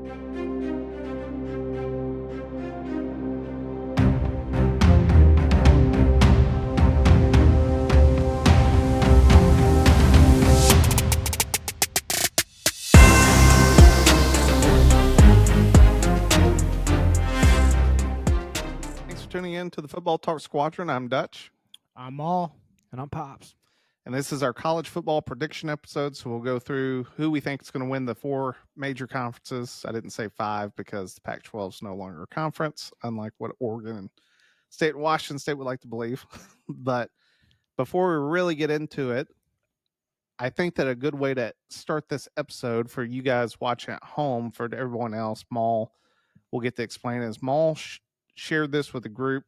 Thanks for tuning in to the Football Talk Squadron. I'm Dutch. I'm Maul. And I'm Pops. And this is our college football prediction episode. So we'll go through who we think is going to win the 4 major conferences. I didn't say 5 because the Pac-12 is no longer a conference, unlike what Oregon and Washington State would like to believe. But before we really get into it, I think that a good way to start this episode for you guys watching at home, for everyone else, Maul will get to explain, is Maul shared this with the group,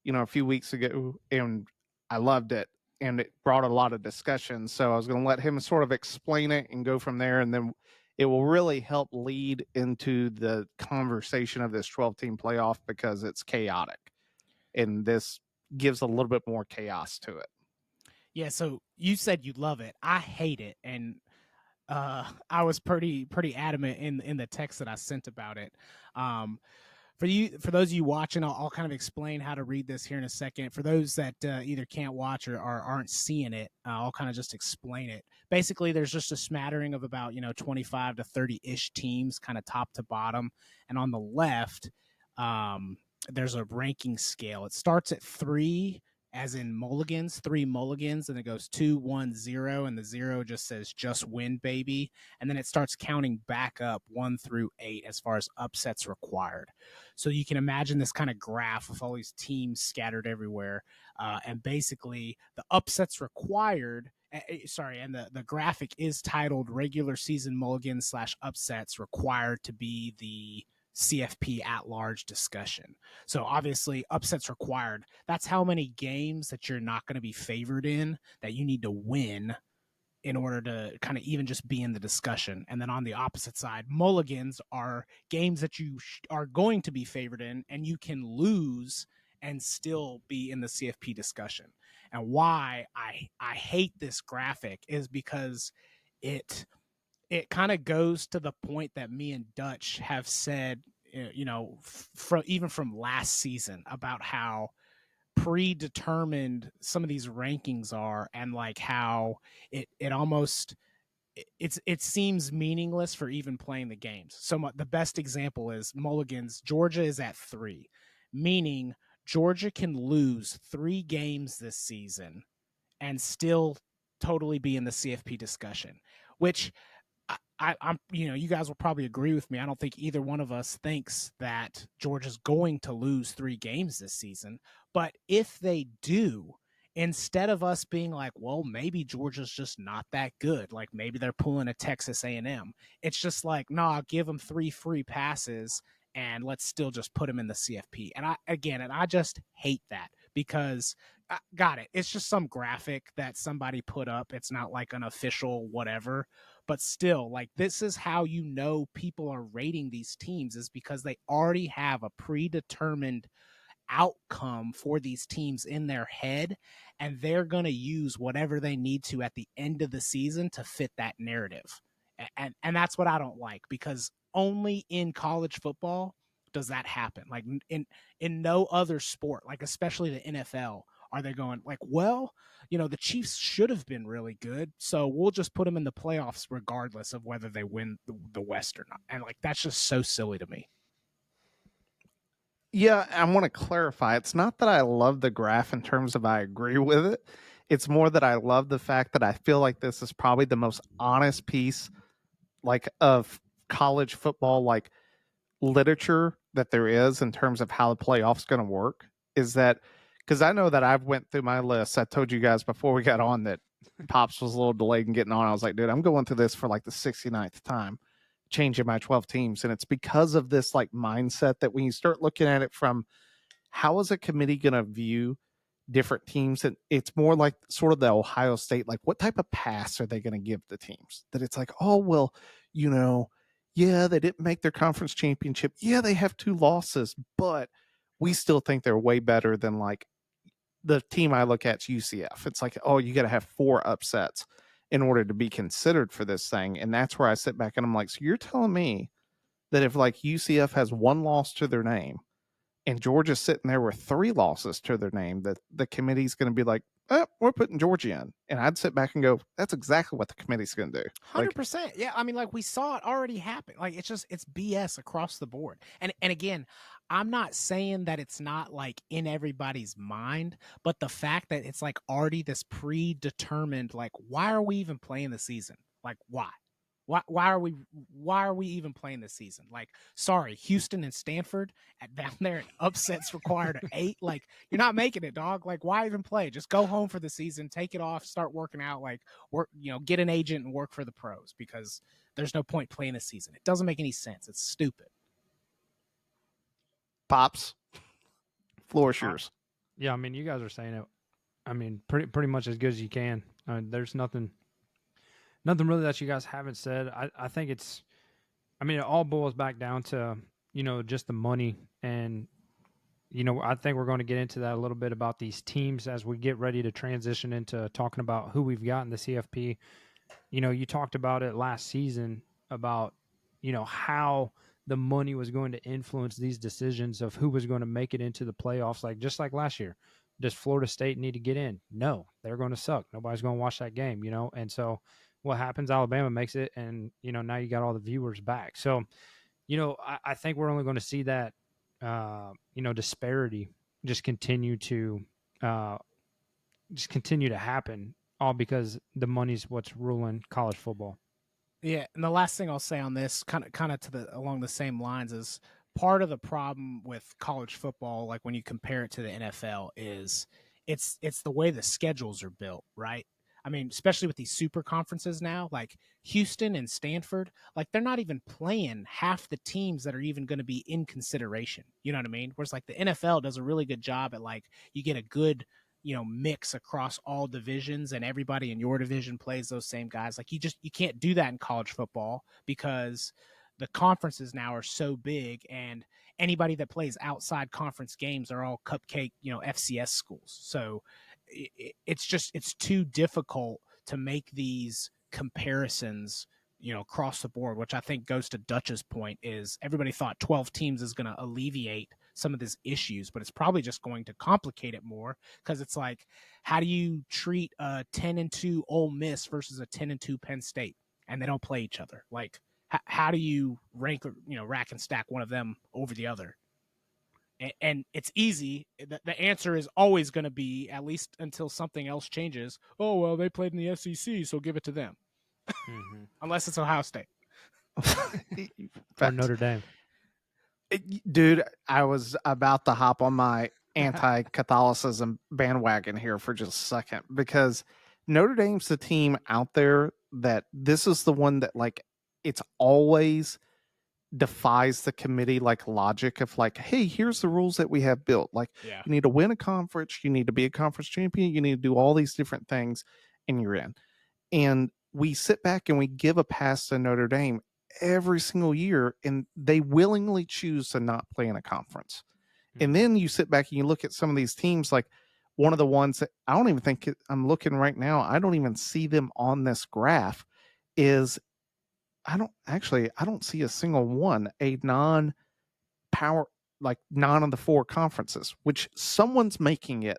a few weeks ago, and I loved it. And it brought a lot of discussion. So I was going to let him sort of explain it and go from there. And then it will really help lead into the conversation of this 12-team playoff because it's chaotic. And this gives a little bit more chaos to it. Yeah, so you said you love it. I hate it. And I was pretty adamant in the text that I sent about it. For those of you watching, I'll kind of explain how to read this here in a second. For those that either can't watch or aren't seeing it, I'll kind of just explain it. Basically, there's just a smattering of about 25 to 30-ish teams, kind of top to bottom. And on the left, there's a ranking scale. It starts at 3, as in mulligans, 3 mulligans, and it goes 2, 1, 0, and the 0 just says just win, baby. And then it starts counting back up 1 through 8 as far as upsets required. So you can imagine this kind of graph with all these teams scattered everywhere. And basically the upsets required, and the graphic is titled regular season mulligans / upsets required to be the CFP at-large discussion. So obviously upsets required. That's how many games that you're not going to be favored in that you need to win in order to kind of even just be in the discussion. And then on the opposite side, mulligans are games that you are going to be favored in and you can lose and still be in the CFP discussion. And why I hate this graphic is because it kind of goes to the point that me and Dutch have said, even from last season, about how predetermined some of these rankings are, and like how it almost it seems meaningless for even playing the games. So the best example is mulligans. Georgia is at 3, meaning Georgia can lose 3 games this season and still totally be in the CFP discussion, which I'm, you guys will probably agree with me. I don't think either one of us thinks that Georgia's going to lose 3 games this season. But if they do, instead of us being like, well, maybe Georgia's just not that good, like maybe they're pulling a Texas A&M, it's just like, nah, give them 3 free passes and let's still just put them in the CFP. And I just hate that because got it. It's just some graphic that somebody put up. It's not like an official whatever. But still, like, this is how people are rating these teams, is because they already have a predetermined outcome for these teams in their head, and they're going to use whatever they need to at the end of the season to fit that narrative. And that's what I don't like, because only in college football does that happen. Like in no other sport, like especially the NFL, are they going like, well, the Chiefs should have been really good, so we'll just put them in the playoffs regardless of whether they win the West or not. And like, that's just so silly to me. Yeah, I want to clarify. It's not that I love the graph in terms of I agree with it. It's more that I love the fact that I feel like this is probably the most honest piece, like, of college football, like, literature that there is in terms of how the playoff's going to work. Is that because I know that I've went through my list. I told you guys before we got on that Pops was a little delayed in getting on. I was like, dude, I'm going through this for like the 69th time, changing my 12 teams. And it's because of this like mindset that when you start looking at it from how is a committee going to view different teams, and it's more like sort of the Ohio State, like what type of pass are they going to give the teams, that it's like, oh, well, yeah, they didn't make their conference championship. Yeah, they have 2 losses, but we still think they're way better than like the team I look at, UCF. It's like, oh, you got to have 4 upsets in order to be considered for this thing. And that's where I sit back and I'm like, so you're telling me that if like UCF has one loss to their name and Georgia's sitting there with 3 losses to their name, that the committee's going to be like, oh, we're putting Georgia in. And I'd sit back and go, that's exactly what the committee's going to do. 100%. Yeah, I mean, like we saw it already happen. Like it's BS across the board. And again, I'm not saying that it's not like in everybody's mind, but the fact that it's like already this predetermined, like, why are we even playing the season? Like, why? Why are we even playing this season? Like, sorry, Houston and Stanford down there, upsets required 8. Like, you're not making it, dog. Like, why even play? Just go home for the season, take it off, start working out. Like, work, get an agent and work for the pros, because there's no point playing this season. It doesn't make any sense. It's stupid. Pops, floor is yours. Yeah, I mean, you guys are saying it. I mean, pretty much as good as you can. There's nothing really that you guys haven't said. I think it's, I mean, it all boils back down to, just the money. And, I think we're going to get into that a little bit about these teams as we get ready to transition into talking about who we've got in the CFP. You talked about it last season about, how the money was going to influence these decisions of who was going to make it into the playoffs. Like, just like last year, does Florida State need to get in? No, they're going to suck. Nobody's going to watch that game, And so what happens? Alabama makes it, and, now you got all the viewers back. So, I think we're only going to see that, disparity just continue to happen, all because the money's what's ruling college football. Yeah, and the last thing I'll say on this, kind of along the same lines, is part of the problem with college football, like when you compare it to the NFL, is it's the way the schedules are built, right? I mean, especially with these super conferences now, like Houston and Stanford, like they're not even playing half the teams that are even going to be in consideration. You know what I mean? Whereas like the NFL does a really good job at, like, you get a good mix across all divisions, and everybody in your division plays those same guys. Like, you can't do that in college football, because the conferences now are so big, and anybody that plays outside conference games are all cupcake, FCS schools. So it's too difficult to make these comparisons, across the board, which I think goes to Dutch's point, is everybody thought 12 teams is going to alleviate some of these issues, but it's probably just going to complicate it more, because it's like, how do you treat a 10-2 Ole Miss versus a 10-2 Penn State, and they don't play each other? Like, how do you rank, rack and stack one of them over the other? And it's easy. The answer is always going to be, at least until something else changes, oh, well, they played in the SEC, so give it to them. Mm-hmm. Unless it's Ohio State. Or Notre Dame. Dude, I was about to hop on my anti-Catholicism bandwagon here for just a second, because Notre Dame's the team out there that this is the one that, like, it's always defies the committee, like, logic of like, hey, here's the rules that we have built. Like, yeah, you need to win a conference, you need to be a conference champion, you need to do all these different things, and you're in. And we sit back and we give a pass to Notre Dame every single year, and they willingly choose to not play in a conference. Mm-hmm. And then you sit back and you look at some of these teams, like one of the ones that I don't even think I'm looking right now, I don't even see them on this graph, is I don't see a single one, a non-power, like none of the 4 conferences, which someone's making it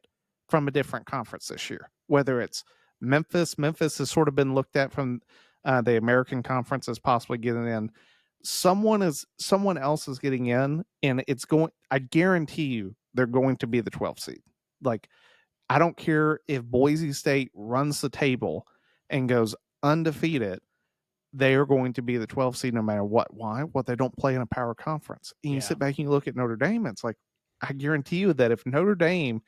from a different conference this year, whether it's Memphis has sort of been looked at from the American Conference as possibly getting in. Someone else is getting in, and it's going, I guarantee you they're going to be the 12th seed. Like, I don't care if Boise State runs the table and goes undefeated, they are going to be the 12th seed no matter what. Why? Well, they don't play in a power conference. And you sit back and you look at Notre Dame, it's like, I guarantee you that if Notre Dame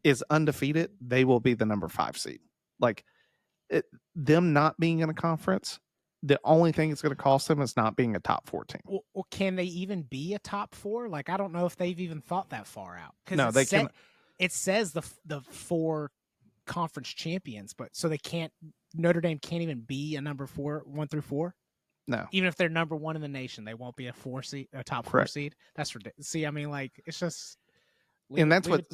is undefeated, they will be the number 5 seed. Like, them not being in a conference, the only thing it's going to cost them is not being a top 4 team. Well, can they even be a top 4? Like, I don't know if they've even thought that far out. No, they can. It says the 4 conference champions, but so they can't. Notre Dame can't even be a number 4, 1 through 4. No, even if they're number 1 in the nation, they won't be a 4 seed, a top 4 seed. That's ridiculous. See, I mean, like, it's just. And that's what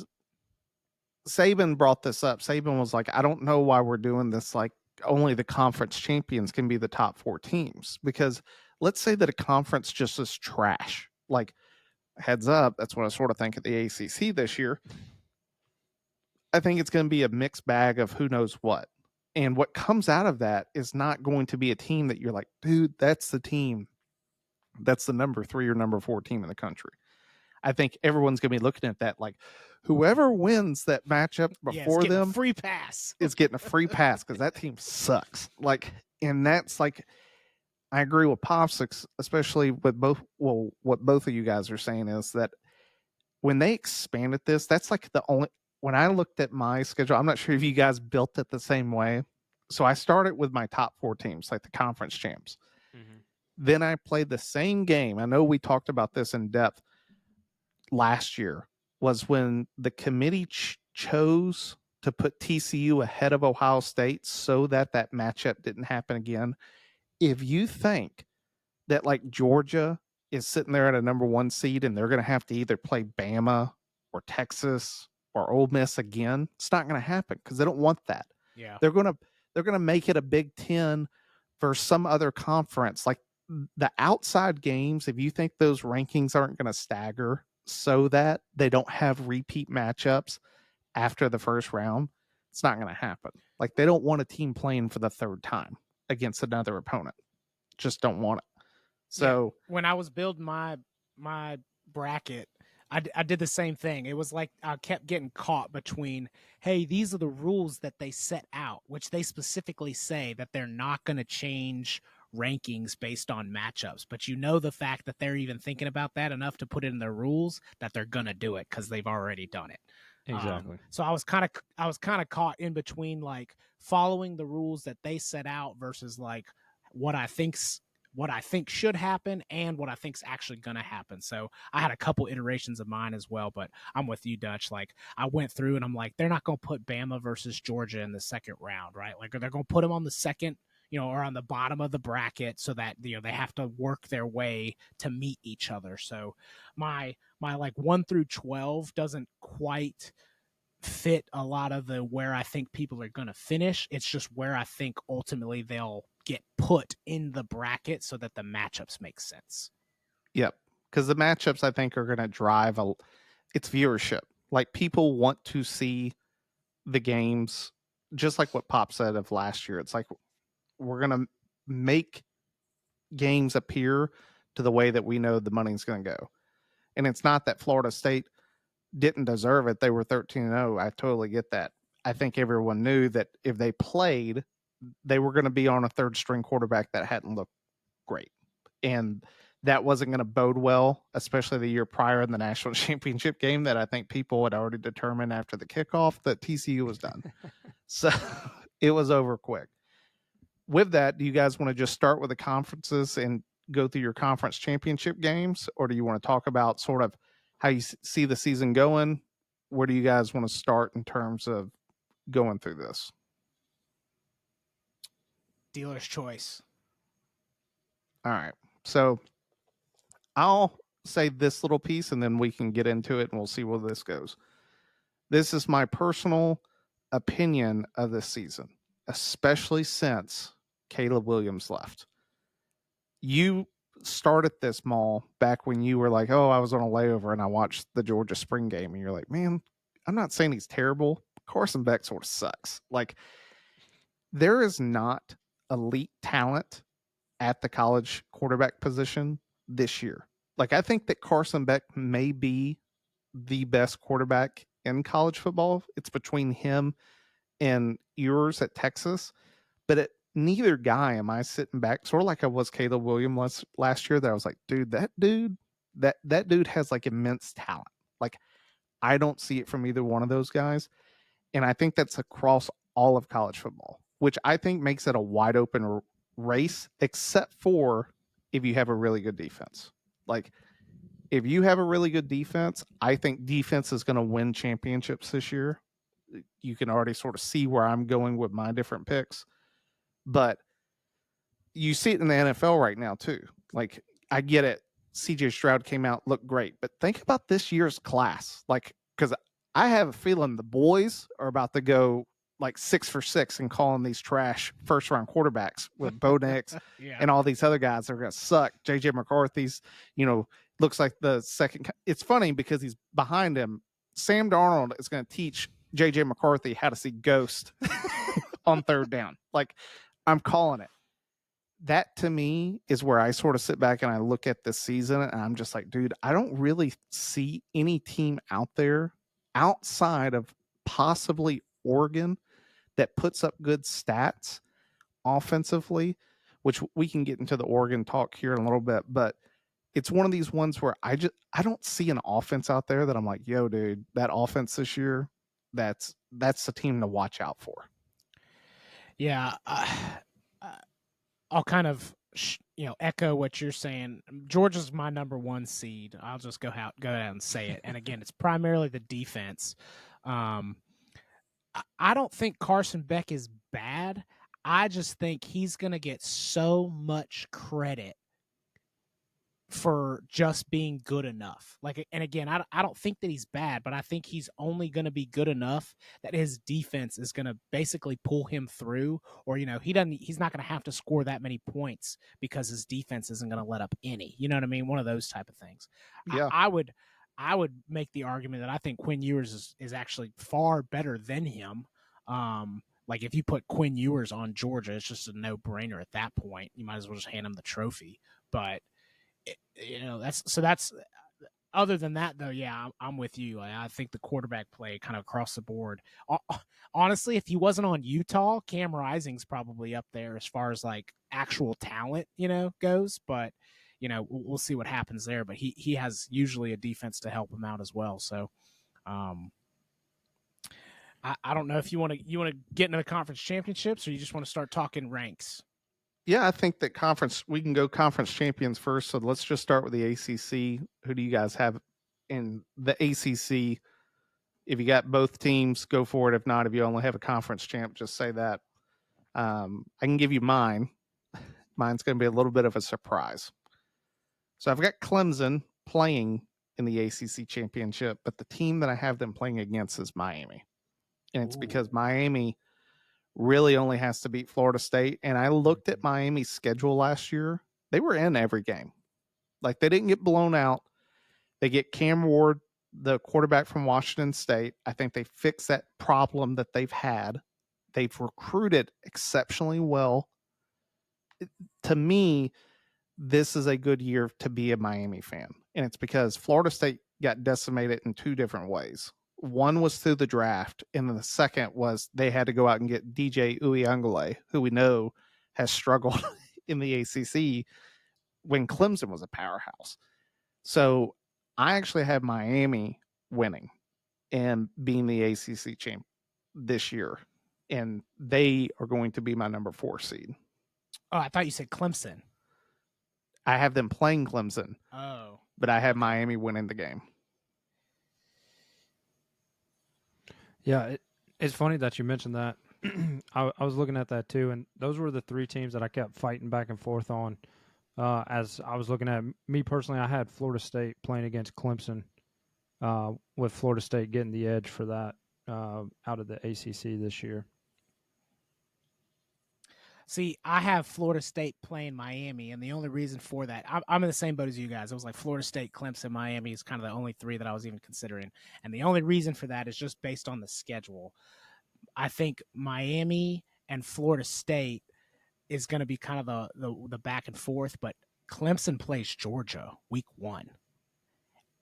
Saban brought this up. Saban was like, I don't know why we're doing this. Like, only the conference champions can be the top 4 teams, because let's say that a conference just is trash. Like, heads up, that's what I sort of think of the ACC this year. I think it's going to be a mixed bag of who knows what. And what comes out of that is not going to be a team that you're like, dude, that's the team. That's the number 3 or number 4 team in the country. I think everyone's going to be looking at that like whoever wins that matchup before them a free pass. is getting a free pass because that team sucks. Like, and that's like, I agree with Pops, especially with both. Well, what both of you guys are saying is that when they expanded this, that's like the only. When I looked at my schedule, I'm not sure if you guys built it the same way. So I started with my top 4 teams, like the conference champs. Mm-hmm. Then I played the same game. I know we talked about this in depth last year, was when the committee chose to put TCU ahead of Ohio State so that that matchup didn't happen again. If you think that like Georgia is sitting there at a number 1 seed and they're going to have to either play Bama or Texas or Ole Miss again, it's not going to happen because they don't want that. Yeah. They're going to make it a Big 10 versus some other conference. Like the outside games, if you think those rankings aren't going to stagger so that they don't have repeat matchups after the first round, it's not going to happen. Like they don't want a team playing for the 3rd time against another opponent. Just don't want it. So when I was building my bracket, I did the same thing. It was like I kept getting caught between, hey, these are the rules that they set out, which they specifically say that they're not going to change rankings based on matchups. But you know the fact that they're even thinking about that enough to put it in their rules that they're going to do it because they've already done it. Exactly. So I was kind of caught in between like following the rules that they set out versus like what I think should happen and what I think's actually going to happen. So I had a couple iterations of mine as well, but I'm with you, Dutch. Like I went through and I'm like, they're not going to put Bama versus Georgia in the second round, right? Like they're going to put them on the second, or on the bottom of the bracket so that, they have to work their way to meet each other. So my like 1 through 12 doesn't quite fit a lot of the where I think people are going to finish. It's just where I think ultimately they'll get put in the bracket so that the matchups make sense. Yep. Because the matchups I think are going to drive its viewership. Like people want to see the games, just like what Pop said of last year. It's like we're going to make games appear to the way that we know the money's going to go. And it's not that Florida State didn't deserve it. They were 13-0. I totally get that. I think everyone knew that if they played, they were going to be on a 3rd string quarterback that hadn't looked great. And that wasn't going to bode well, especially the year prior in the national championship game that I think people had already determined after the kickoff that TCU was done. So it was over quick. With that, do you guys want to just start with the conferences and go through your conference championship games? Or do you want to talk about sort of how you see the season going? Where do you guys want to start in terms of going through this? Dealer's choice. All right. So I'll say this little piece and then we can get into it and we'll see where this goes. This is my personal opinion of this season, especially since Caleb Williams left. You started this, Maul, back when you were like, oh, I was on a layover and I watched the Georgia spring game. And you're like, man, I'm not saying he's terrible. Carson Beck sort of sucks. Like, there is not elite talent at the college quarterback position this year. Like, I think that Carson Beck may be the best quarterback in college football. It's between him and Ewers at Texas. But neither guy am I sitting back, sort of like I was Caleb Williams last year, that I was like, dude, that dude has like immense talent. Like, I don't see it from either one of those guys. And I think that's across all of college football, which I think makes it a wide open race, except for if you have a really good defense. Like, if you have a really good defense, I think defense is going to win championships this year. You can already sort of see where I'm going with my different picks. But you see it in the NFL right now, too. Like, I get it. CJ Stroud came out, looked great. But think about this year's class. Like, because I have a feeling the boys are about to go like 6 for 6 and calling these trash first round quarterbacks with Bo Nix Yeah. and all these other guys that are going to suck. JJ McCarthy's, looks like the second. It's funny because he's behind him. Sam Darnold is going to teach JJ McCarthy how to see ghost on third down. Like, I'm calling it. That to me is where I sort of sit back and I look at this season and I'm just like, dude, I don't really see any team out there outside of possibly Oregon that puts up good stats offensively, which we can get into the Oregon talk here in a little bit, but it's one of these ones where I don't see an offense out there that I'm like, yo, dude, that offense this year, that's the team to watch out for. Yeah, I'll kind of echo what you're saying. Georgia's my number 1 seed. I'll just go out and say it. And again, it's primarily the defense. I don't think Carson Beck is bad. I just think he's going to get so much credit for just being good enough. Like, and again, I don't think that he's bad, but I think he's only going to be good enough that his defense is going to basically pull him through, or he's not going to have to score that many points because his defense isn't going to let up any. You know what I mean? One of those type of things. Yeah. I would make the argument that I think Quinn Ewers is actually far better than him. Like, if you put Quinn Ewers on Georgia, it's just a no-brainer at that point. You might as well just hand him the trophy. But that's other than that, though. Yeah, I'm with you. I think the quarterback play kind of across the board. Honestly, if he wasn't on Utah, Cam Rising's probably up there as far as like actual talent, goes. But we'll see what happens there. But he has usually a defense to help him out as well. So, I don't know if you want to get into the conference championships, or you just want to start talking ranks. Yeah, I think that we can go conference champions first. So let's just start with the ACC. Who do you guys have in the ACC? If you got both teams, go for it. If not, if you only have a conference champ, just say that. I can give you mine. Mine's going to be a little bit of a surprise. So I've got Clemson playing in the ACC championship, but the team that I have them playing against is Miami. And it's because Miami really only has to beat Florida State. And I looked at Miami's schedule last year. They were in every game. Like, they didn't get blown out. They get Cam Ward, the quarterback from Washington State. I think they fixed that problem that they've had. They've recruited exceptionally well. To me, this is a good year to be a Miami fan. And it's because Florida State got decimated in 2 different ways. One was through the draft, and then the second was they had to go out and get DJ Uiagalelei, who we know has struggled in the ACC when Clemson was a powerhouse. So I actually have Miami winning and being the ACC champ this year, and they are going to be my number 4 seed. Oh, I thought you said Clemson. I have them playing Clemson. Oh. But I have Miami winning the game. Yeah, it's funny that you mentioned that. I was looking at that too, and those were the 3 teams that I kept fighting back and forth on. As I was looking at me personally, I had Florida State playing against Clemson, with Florida State getting the edge for that out of the ACC this year. See, I have Florida State playing Miami, and the only reason for that, I'm in the same boat as you guys. It was like Florida State, Clemson, Miami is kind of the only 3 that I was even considering. And the only reason for that is just based on the schedule. I think Miami and Florida State is going to be kind of the back and forth, but Clemson plays Georgia week 1.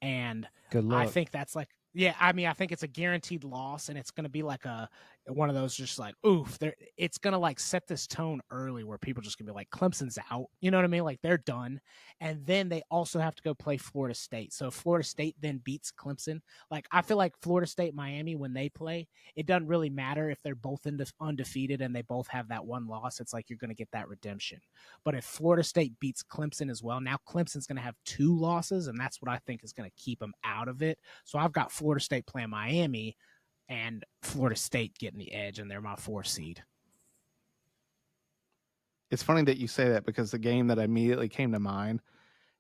And Good luck. I think that's like, yeah, I mean, I think it's a guaranteed loss, and it's going to be like one of those just like, oof, it's going to like set this tone early where people just going to be like, Clemson's out. You know what I mean? Like, they're done. And then they also have to go play Florida State. So if Florida State then beats Clemson, like, I feel like Florida State, Miami, when they play, it doesn't really matter if they're both undefeated and they both have that 1 loss. It's like you're going to get that redemption. But if Florida State beats Clemson as well, now Clemson's going to have 2 losses, and that's what I think is going to keep them out of it. So I've got Florida State playing Miami and Florida State getting the edge, and they're my 4 seed. It's funny that you say that because the game that immediately came to mind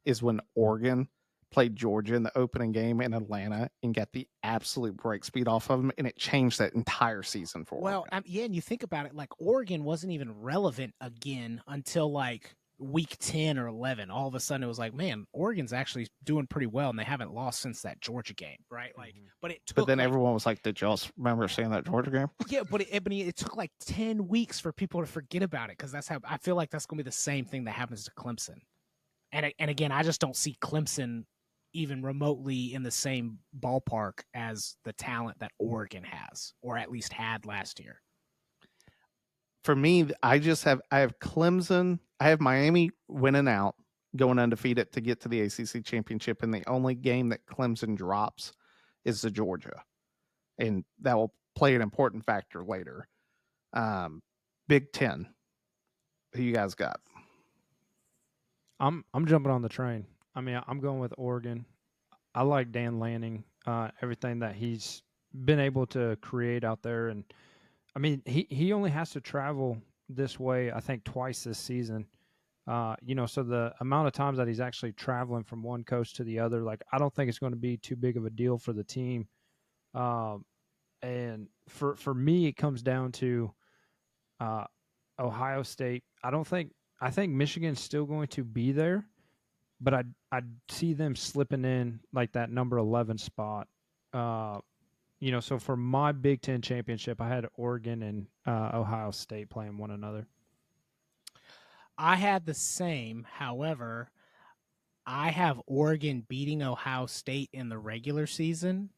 is when Oregon played Georgia in the opening game in Atlanta and got the absolute break speed off of them, and it changed that entire season for Well, Oregon. yeah, and you think about it, like Oregon wasn't even relevant again until like week 10 or 11. All of a sudden it was like, man, Oregon's actually doing pretty well, and they haven't lost since that Georgia game, right? Like, but it took But then like, everyone was like, "Did y'all remember seeing that Georgia game?" yeah, but it took like 10 weeks for people to forget about it, because that's how I feel like that's going to be the same thing that happens to Clemson. And again, I just don't see Clemson even remotely in the same ballpark as the talent that Oregon has, or at least had last year. For me, I have Clemson, I have Miami winning out, going undefeated to get to the ACC championship, and the only game that Clemson drops is the Georgia, and that will play an important factor later. Big Ten, who you guys got? I'm jumping on the train. I mean, I'm going with Oregon. I like Dan Lanning, everything that he's been able to create out there, and I mean, he only has to travel this way, I think, twice this season. So the amount of times that he's actually traveling from one coast to the other, like, I don't think it's going to be too big of a deal for the team. And for me, it comes down to Ohio State. I think Michigan's still going to be there, but I see them slipping in like that number 11 spot. So for my Big Ten championship, I had Oregon and Ohio State playing one another. I had the same. However, I have Oregon beating Ohio State in the regular season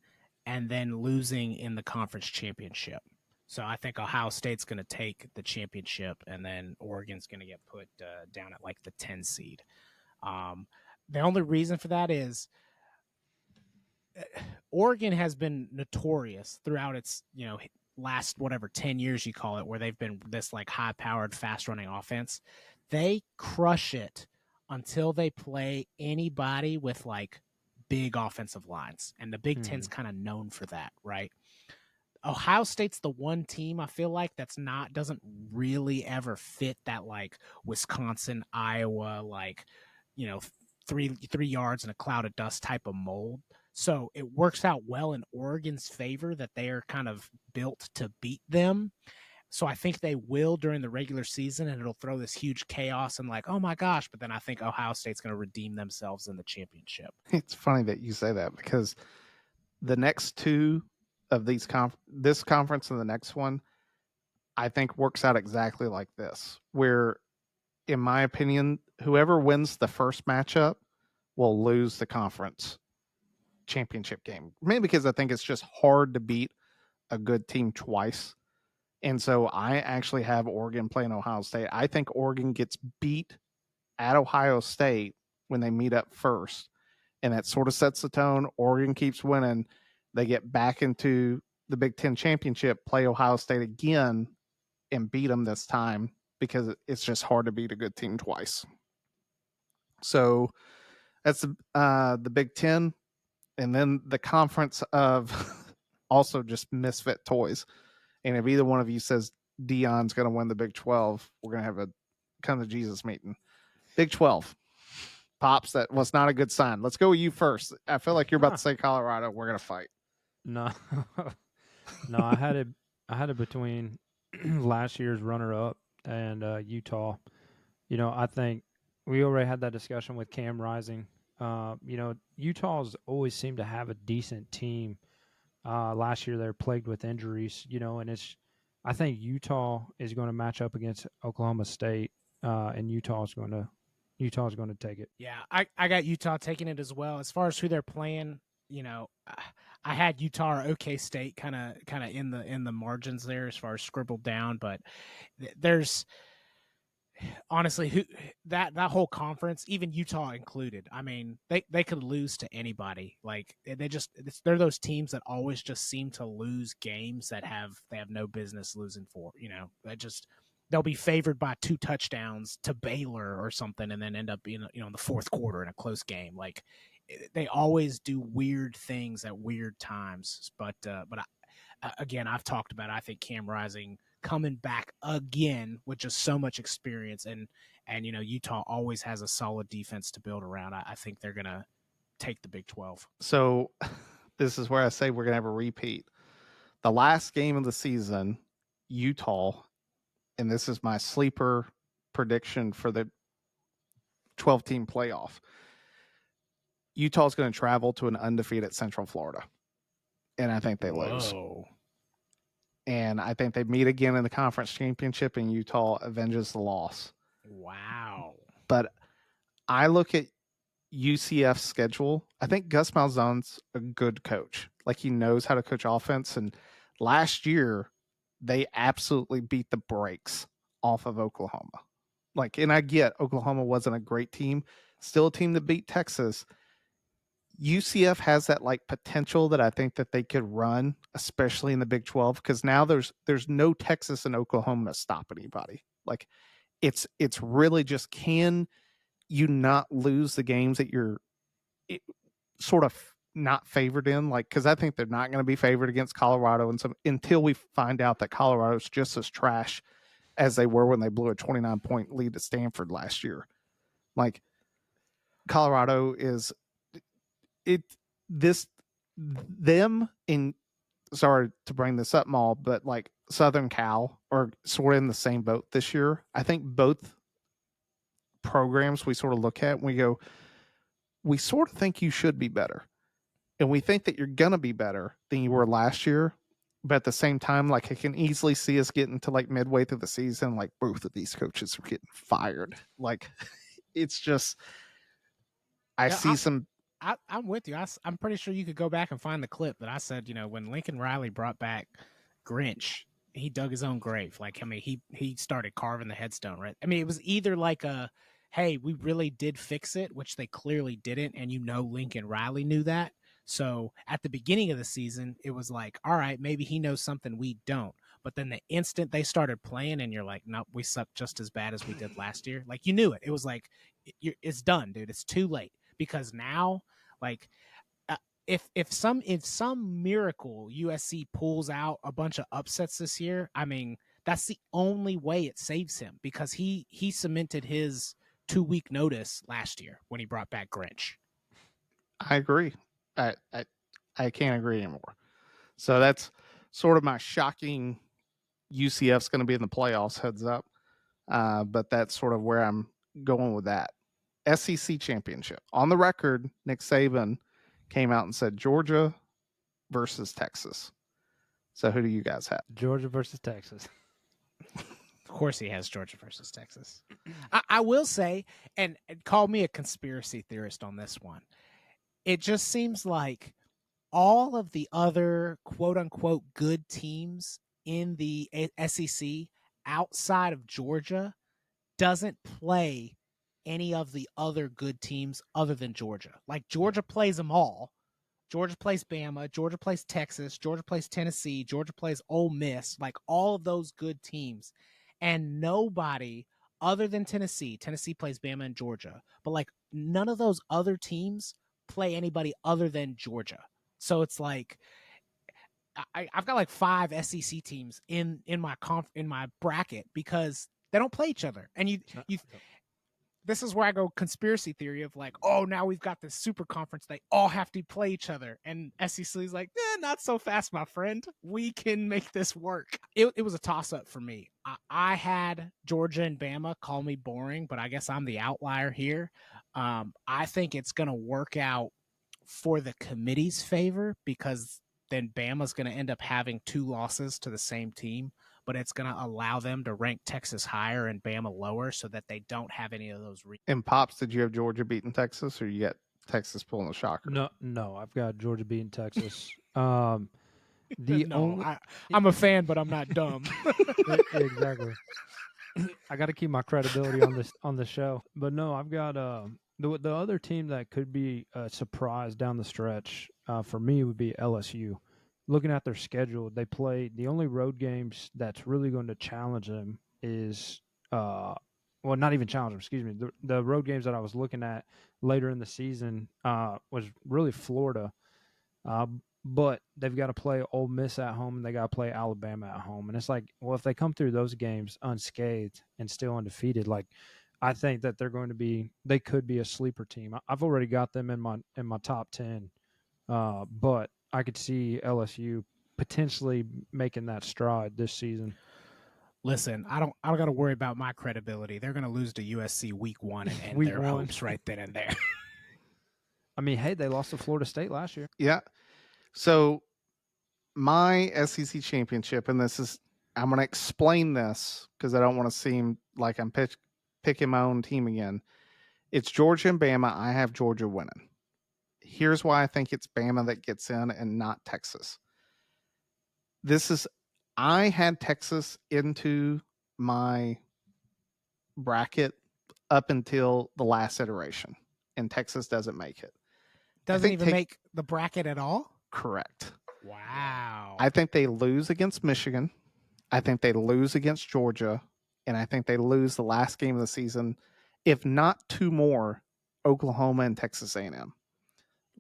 and then losing in the conference championship. So I think Ohio State's going to take the championship, and then Oregon's going to get put down at like the 10 seed. The only reason for that is Oregon has been notorious throughout its, last whatever 10 years you call it, where they've been this like high powered, fast running offense. They crush it until they play anybody with like big offensive lines. And the Big Ten's kind of known for that, right? Ohio State's the one team I feel like doesn't really ever fit that like Wisconsin, Iowa, like, 3 yards in a cloud of dust type of mold. So it works out well in Oregon's favor that they are kind of built to beat them. So I think they will during the regular season, and it'll throw this huge chaos and like, oh my gosh. But then I think Ohio State's going to redeem themselves in the championship. It's funny that you say that, because the next two of these this conference and the next one, I think works out exactly like this, where, in my opinion, whoever wins the first matchup will lose the conference championship game. Mainly because I think it's just hard to beat a good team twice. And so I actually have Oregon playing Ohio State. I think Oregon gets beat at Ohio State when they meet up first. And that sort of sets the tone. Oregon keeps winning. They get back into the Big Ten championship, play Ohio State again, and beat them this time, because it's just hard to beat a good team twice. So that's the Big Ten. And then the conference of also just misfit toys. And if either one of you says Dion's going to win the Big 12, we're going to have a come to Jesus meeting. Big 12. Pops, that was not a good sign. Let's go with you first. I feel like you're about to say Colorado. We're going to fight. No, no, I had it between last year's runner-up and Utah. I think we already had that discussion with Cam Rising. Utah's always seemed to have a decent team. Last year they're plagued with injuries, and I think Utah is going to match up against Oklahoma State, and Utah's going to take it. Yeah, I got Utah taking it as well. As far as who they're playing, I had Utah or OK State kind of in the margins there as far as scribbled down, but there's honestly that whole conference, even Utah included. I mean, they could lose to anybody. Like they're those teams that always just seem to lose games that they have no business losing for. They'll be favored by 2 touchdowns to Baylor or something, and then end up in the fourth quarter in a close game. Like they always do weird things at weird times. But again, I've talked about, I think Cam Rising coming back again with just so much experience, and Utah always has a solid defense to build around. I think they're gonna take the Big 12. So this is where I say we're going to have a repeat. The last game of the season, Utah, and this is my sleeper prediction for the 12-team playoff. Utah's going to travel to an undefeated Central Florida, and I think they lose. And I think they meet again in the conference championship, and Utah avenges the loss. Wow. But I look at UCF's schedule. I think Gus Malzahn's a good coach. Like, he knows how to coach offense. And last year, they absolutely beat the brakes off of Oklahoma. Like, and I get Oklahoma wasn't a great team, still a team that beat Texas. UCF has that like potential that I think that they could run, especially in the Big 12, because now there's no Texas and Oklahoma to stop anybody. Like, it's really just, can you not lose the games that you're sort of not favored in? Like, because I think they're not going to be favored against Colorado and some until we find out that Colorado's just as trash as they were when they blew a 29-point lead to Stanford last year. Like, Colorado is them in, sorry to bring this up, Maul, but like Southern Cal are sort of in the same boat this year. I think both programs we sort of look at and we go, we sort of think you should be better. And we think that you're going to be better than you were last year. But at the same time, like, I can easily see us getting to like midway through the season, like both of these coaches are getting fired. Like, it's just, I'm with you. I'm pretty sure you could go back and find the clip that I said, when Lincoln Riley brought back Grinch, he dug his own grave. Like, I mean, he started carving the headstone, right? I mean, it was either like a, hey, we really did fix it, which they clearly didn't. And Lincoln Riley knew that. So at the beginning of the season, it was like, all right, maybe he knows something we don't. But then the instant they started playing and you're like, nope, we suck just as bad as we did last year. Like, you knew it. It was like, it's done, dude. It's too late. Because now, like, if some miracle USC pulls out a bunch of upsets this year, I mean, that's the only way it saves him, because he cemented his 2-week notice last year when he brought back Grinch. I agree. I can't agree anymore. So that's sort of my shocking. UCF's going to be in the playoffs, heads up. But that's sort of where I'm going with that. SEC championship. On the record, Nick Saban came out and said Georgia versus Texas. So who do you guys have? Georgia versus Texas. Of course he has Georgia versus Texas. I will say, and call me a conspiracy theorist on this one, it just seems like all of the other quote-unquote good teams in the SEC outside of Georgia doesn't play any of the other good teams other than Georgia. Like, Georgia plays them all. Georgia plays Bama. Georgia plays Texas. Georgia plays Tennessee. Georgia plays Ole Miss. Like, all of those good teams. And nobody other than Tennessee plays Bama and Georgia. But, like, none of those other teams play anybody other than Georgia. So it's like, I've got like 5 SEC teams in my bracket because they don't play each other. And this is where I go conspiracy theory of like, oh, now we've got this super conference. They all have to play each other. And SEC is like, not so fast, my friend. We can make this work. It was a toss-up for me. I had Georgia and Bama. Call me boring, but I guess I'm the outlier here. I think it's going to work out for the committee's favor, because then Bama's going to end up having 2 losses to the same team, but it's going to allow them to rank Texas higher and Bama lower so that they don't have any of those. And Pops, did you have Georgia beating Texas, or you got Texas pulling the shocker? No, I've got Georgia beating Texas. I'm a fan, but I'm not dumb. Exactly. I got to keep my credibility on the show. But no, I've got the other team that could be a surprise down the stretch for me would be LSU. Looking at their schedule, they play the only road games that's really going to challenge them is not even challenge them. Excuse me. The road games that I was looking at later in the season was really Florida. But they've got to play Ole Miss at home and they got to play Alabama at home. And it's like, well, if they come through those games unscathed and still undefeated, like, I think that they could be a sleeper team. I've already got them in my top 10, but I could see LSU potentially making that stride this season. Listen, I don't got to worry about my credibility. They're going to lose to USC week 1 and end Week their 1. hopes right then and there. I mean, hey, they lost to Florida State last year. Yeah. So my SEC championship, and I'm going to explain this because I don't want to seem like I'm picking my own team again. It's Georgia and Bama. I have Georgia winning. Here's why I think it's Bama that gets in and not Texas. I had Texas into my bracket up until the last iteration, and Texas doesn't make it. Doesn't even make the bracket at all? Correct. Wow. I think they lose against Michigan. I think they lose against Georgia, and I think they lose the last game of the season, if not two more, Oklahoma and Texas A&M.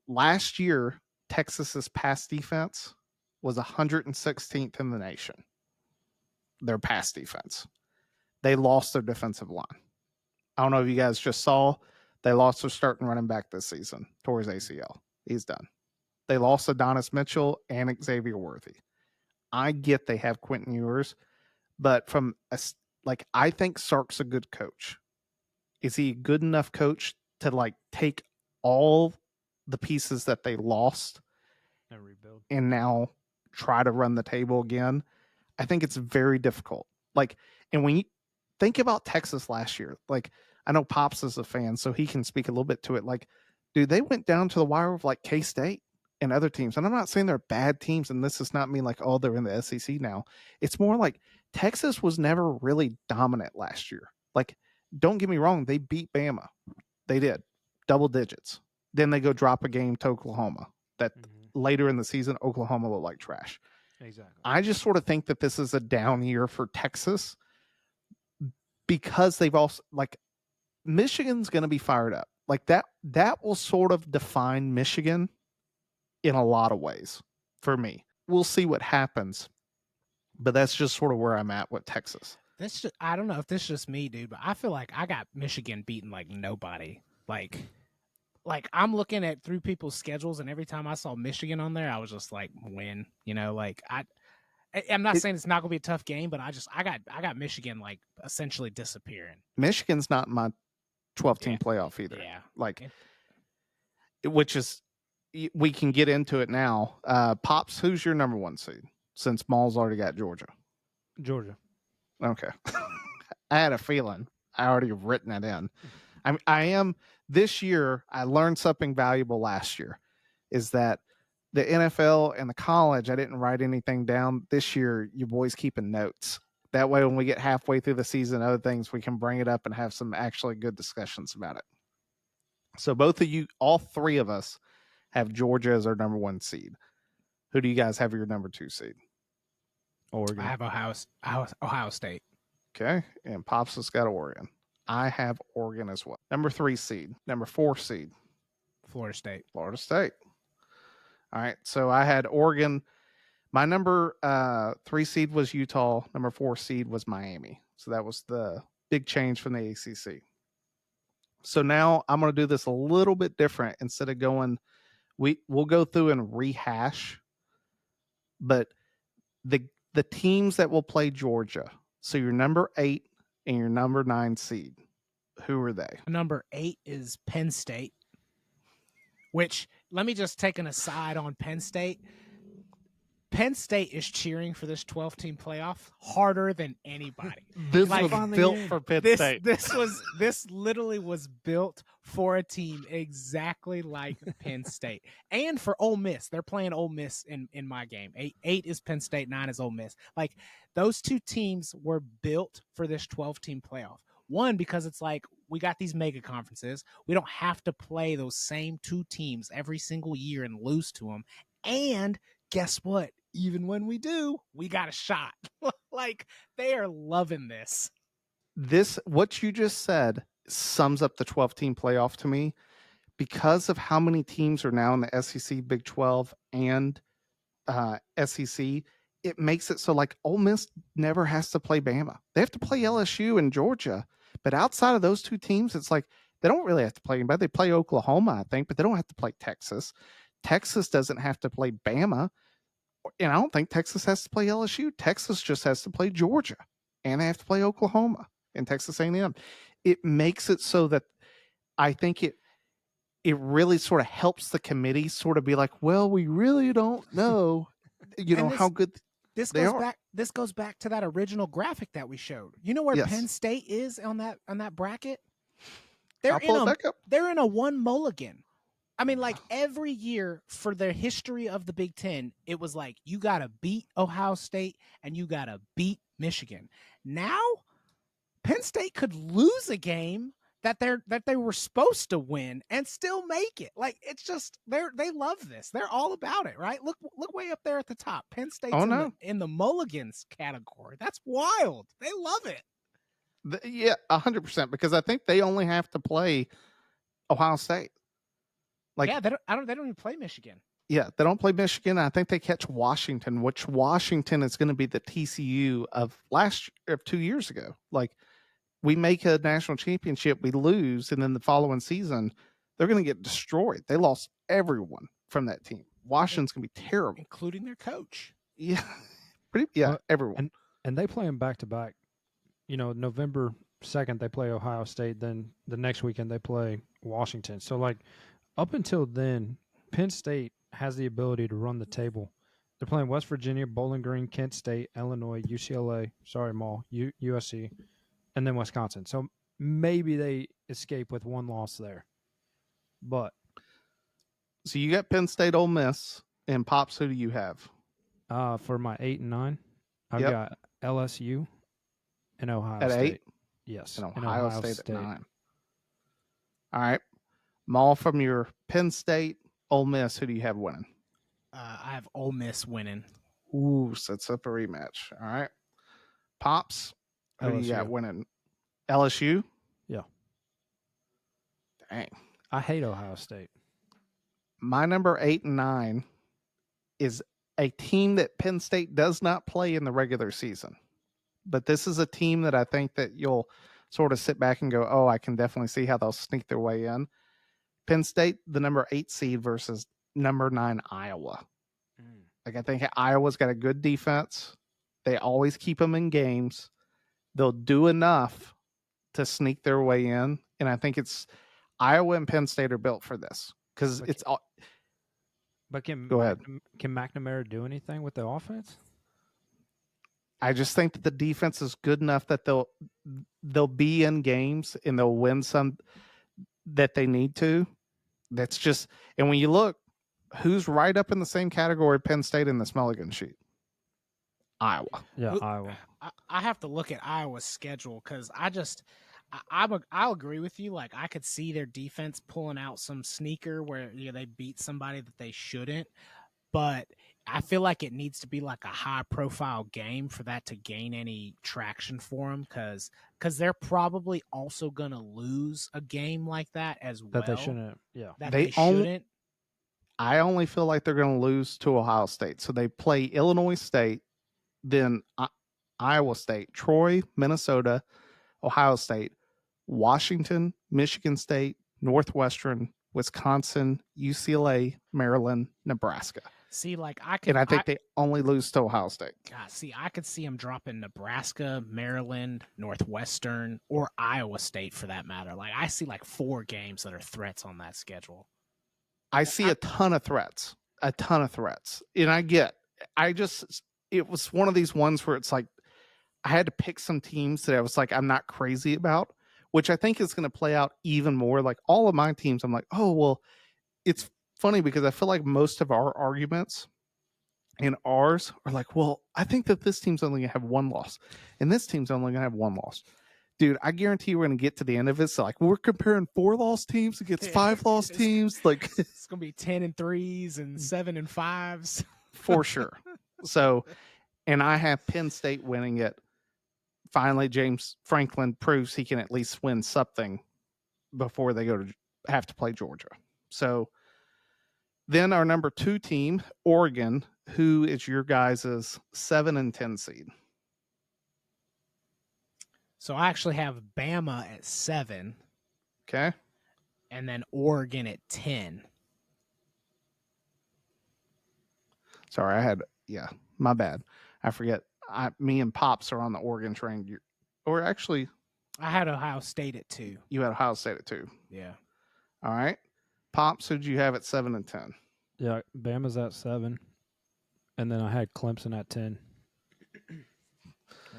Last year, Texas's pass defense was 116th in the nation. Their pass defense. They lost their defensive line. I don't know if you guys just saw, they lost their starting running back this season, tore his ACL. He's done. They lost Adonis Mitchell and Xavier Worthy. I get they have Quentin Ewers, but I think Sark's a good coach. Is he a good enough coach to take all the pieces that they lost And rebuild and now try to run the table again? I think it's very difficult. And when you think about Texas last year, I know Pops is a fan, so he can speak a little bit to it. Dude, they went down to the wire with K-State and other teams. And I'm not saying they're bad teams, and this does not mean they're in the SEC now. It's more like Texas was never really dominant last year. Don't get me wrong, they beat Bama. They did. Double digits. Then they go drop a game to Oklahoma. That later in the season, Oklahoma looked like trash. Exactly. I just sort of think that this is a down year for Texas because they've also Michigan's going to be fired up. That will sort of define Michigan in a lot of ways for me. We'll see what happens, but that's just sort of where I'm at with Texas. I don't know if this is just me, dude, but I feel like I got Michigan beaten like nobody. I'm looking at through people's schedules, and every time I saw Michigan on there, I was just like, win. I'm not saying it's not gonna be a tough game, but I got Michigan essentially disappearing. Michigan's not in my 12-team playoff either. Yeah. Which is, we can get into it now. Pops, who's your number 1 seed? Since Maul's already got Georgia. Okay. I had a feeling. I already have written it in. I am this year. I learned something valuable last year, is that the NFL and the college, I didn't write anything down. This year, you boys keeping notes. That way, when we get halfway through the season, other things, we can bring it up and have some actually good discussions about it. So both of you, all three of us, have Georgia as our number 1 seed. Who do you guys have your number 2 seed? Oregon. I have Ohio State. Okay, and Pops has got Oregon. I have Oregon as well. Number 3 seed. Number 4 seed. Florida State. All right, so I had Oregon. My number 3 seed was Utah. Number 4 seed was Miami. So that was the big change from the ACC. So now I'm going to do this a little bit different. Instead of going, we'll go through and rehash, but the teams that will play Georgia. So your number 8 and your number 9 seed, who are they? Number 8 is Penn State, which, let me just take an aside on Penn State. Penn State is cheering for this 12-team playoff harder than anybody. This was built for Penn State. This literally was built for a team exactly like Penn State. And for Ole Miss. They're playing Ole Miss in my game. 8 is Penn State, 9 is Ole Miss. Those two teams were built for this 12-team playoff. One, because it's we got these mega conferences. We don't have to play those same two teams every single year and lose to them. And guess what? Even when we do, we got a shot. They are loving this. What you just said sums up the 12-team playoff to me, because of how many teams are now in the SEC, Big 12, and SEC. It makes it so Ole Miss never has to play Bama. They have to play LSU and Georgia, But outside of those two teams, it's like they don't really have to play anybody. They play Oklahoma, I think, but they don't have to play Texas. Texas doesn't have to play Bama, and I don't think Texas has to play LSU. Texas just has to play Georgia, and they have to play Oklahoma and Texas A&M. It makes it so that I think it really sort of helps the committee sort of be like, well, we really don't know, how good this they goes are. back. This goes back to that original graphic that we showed. You know where Yes. Penn State is on that bracket? I'll pull it back up. They're in a one mulligan. I mean, like every year for the history of the Big Ten, it was like you got to beat Ohio State and you got to beat Michigan. Now, Penn State could lose a game that they were supposed to win and still make it. Like it's just they love this. They're all about it, right? Look way up there at the top. Penn State's in the mulligans category. That's wild. They love it. Yeah, 100%, because I think they only have to play Ohio State. Like, yeah, they don't even play Michigan. Yeah, they don't play Michigan. I think they catch Washington, which Washington is going to be the TCU of 2 years ago. Like, we make a national championship, we lose, and then the following season, they're going to get destroyed. They lost everyone from that team. Washington's going to be terrible, including their coach. Yeah, everyone. And they play them back to back. November 2nd they play Ohio State. Then the next weekend they play Washington. So like up until then, Penn State has the ability to run the table. They're playing West Virginia, Bowling Green, Kent State, Illinois, UCLA. Sorry, Maul, USC. And then Wisconsin. So maybe they escape with one loss there. But so you got Penn State, Ole Miss, and Pops. Who do you have? For my 8 and 9, I've got LSU and Ohio at State. 8. Yes, and Ohio State at 9. All right, Maul, from your Penn State, Ole Miss. Who do you have winning? I have Ole Miss winning. Ooh, sets up a rematch. All right, Pops. Who do you got winning? LSU? Yeah. Dang. I hate Ohio State. My number 8 and 9 is a team that Penn State does not play in the regular season. But this is a team that I think that you'll sort of sit back and go, oh, I can definitely see how they'll sneak their way in. Penn State, the number 8 seed versus number 9 Iowa. Like, I think Iowa's got a good defense. They always keep them in games. They'll do enough to sneak their way in. And I think it's Iowa and Penn State are built for this because it's all. But go ahead. Can McNamara do anything with the offense? I just think that the defense is good enough that they'll be in games and they'll win some that they need to. That's just, and when you look, who's right up in the same category Penn State in this Mulligan sheet? Iowa. Yeah, Iowa. I have to look at Iowa's schedule because I'll agree with you. Like, I could see their defense pulling out some sneaker where they beat somebody that they shouldn't, but I feel like it needs to be like a high profile game for that to gain any traction for them because they're probably also going to lose a game like that as well. That they shouldn't. Yeah. That they shouldn't. I only feel like they're going to lose to Ohio State. So they play Illinois State, then Iowa State, Troy, Minnesota, Ohio State, Washington, Michigan State, Northwestern, Wisconsin, UCLA, Maryland, Nebraska. See, like I think they only lose to Ohio State. God, see, I could see them dropping Nebraska, Maryland, Northwestern, or Iowa State for that matter. Like, I see like 4 games that are threats on that schedule. I see a ton of threats, and it was one of these ones where it's like I had to pick some teams that I was like, I'm not crazy about, which I think is going to play out even more. Like all of my teams, I'm like, oh, well, it's funny because I feel like most of our arguments in ours are like, well, I think that this team's only gonna have 1 loss and this team's only gonna have 1 loss. Dude, I guarantee we're gonna get to the end of it. So like we're comparing 4 loss teams against 5 loss teams. Like it's gonna be 10 and 3s and 7 and 5s. For sure. So, and I have Penn State winning it. Finally, James Franklin proves he can at least win something before they have to play Georgia. So then our number 2 team, Oregon, who is your guys' 7 and 10 seed? So I actually have Bama at 7, Okay. and then Oregon at 10. Sorry, my bad. I forget. Me and Pops are on the Oregon train. Or actually, I had Ohio State at 2. you had Ohio State at 2. Yeah. All right. Pops, who'd you have at 7 and 10? Yeah, Bama's at 7, and then I had Clemson at 10.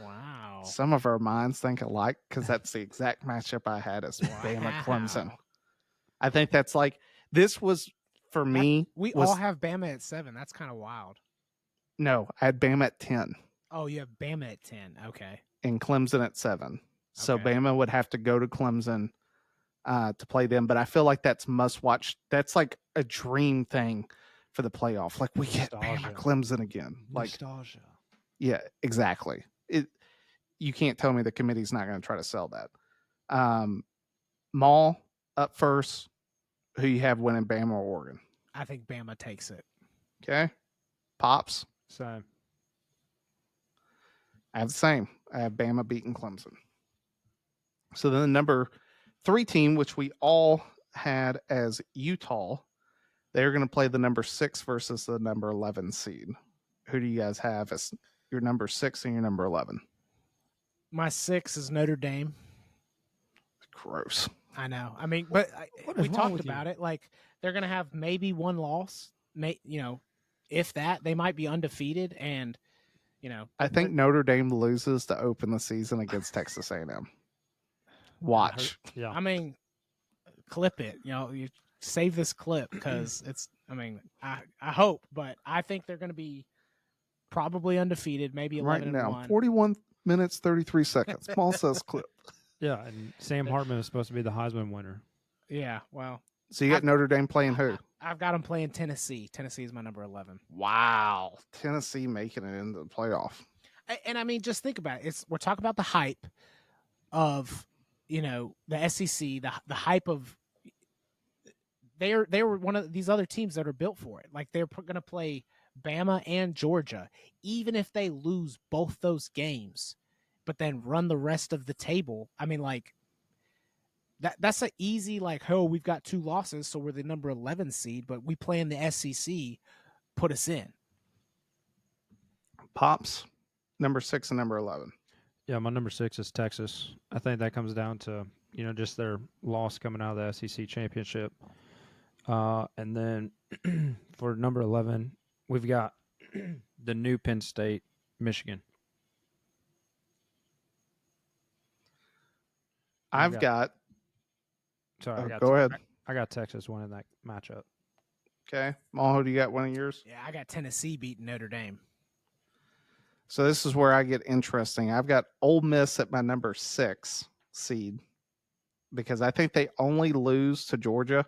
Wow. Some of our minds think alike because that's the exact matchup I had as Bama Clemson. Wow. I think that's like this was for me. We was, all have Bama at 7. That's kind of wild. No, I had Bama at 10 Oh, you have Bama at 10. Okay. and Clemson at 7. So Okay. Bama would have to go to Clemson to play them. But I feel like that's must watch. That's like a dream thing for the playoff. Like we get Bama Clemson again. Like Nostalgia. Yeah, exactly. You can't tell me the committee's not going to try to sell that. Maul up first. Who you have winning, Bama or Oregon? I think Bama takes it. Okay. Pops. Same. I have the same. I have Bama beating Clemson. So then the number 3 team, which we all had as Utah, they're going to play the number 6 versus the number 11 seed. Who do you guys have as your number 6 and your number 11? My 6 is Notre Dame. Gross. I know. I mean, but we talked about it. Like they're going to have maybe one loss. If that, they might be undefeated. And I think Notre Dame loses to open the season against Texas A&M. Watch. Yeah. I mean, clip it. You save this clip because it's. I mean, I hope, but I think they're going to be probably undefeated. Maybe 11 right now, and 1. 41 minutes 33 seconds. Paul says clip. Yeah, and Sam Hartman is supposed to be the Heisman winner. Yeah, well. So you got Notre Dame playing who? I've got them playing Tennessee. Tennessee is my number 11. Wow. Tennessee making it into the playoff. And I mean, just think about it. We're talking about the hype of, the SEC, the hype of they were one of these other teams that are built for it. Like they're going to play Bama and Georgia, even if they lose both those games, but then run the rest of the table. I mean, like that's an easy, like, oh, we've got 2 losses, so we're the number 11 seed, but we play in the SEC, put us in. Pops, number 6 and number 11. Yeah, my number 6 is Texas. I think that comes down to, just their loss coming out of the SEC championship. And then for number 11, we've got the new Penn State, Michigan. I've got. Sorry, go ahead. I got Texas winning that matchup. Okay. Maul, who do you got winning yours? Yeah, I got Tennessee beating Notre Dame. So this is where I get interesting. I've got Ole Miss at my number 6 seed because I think they only lose to Georgia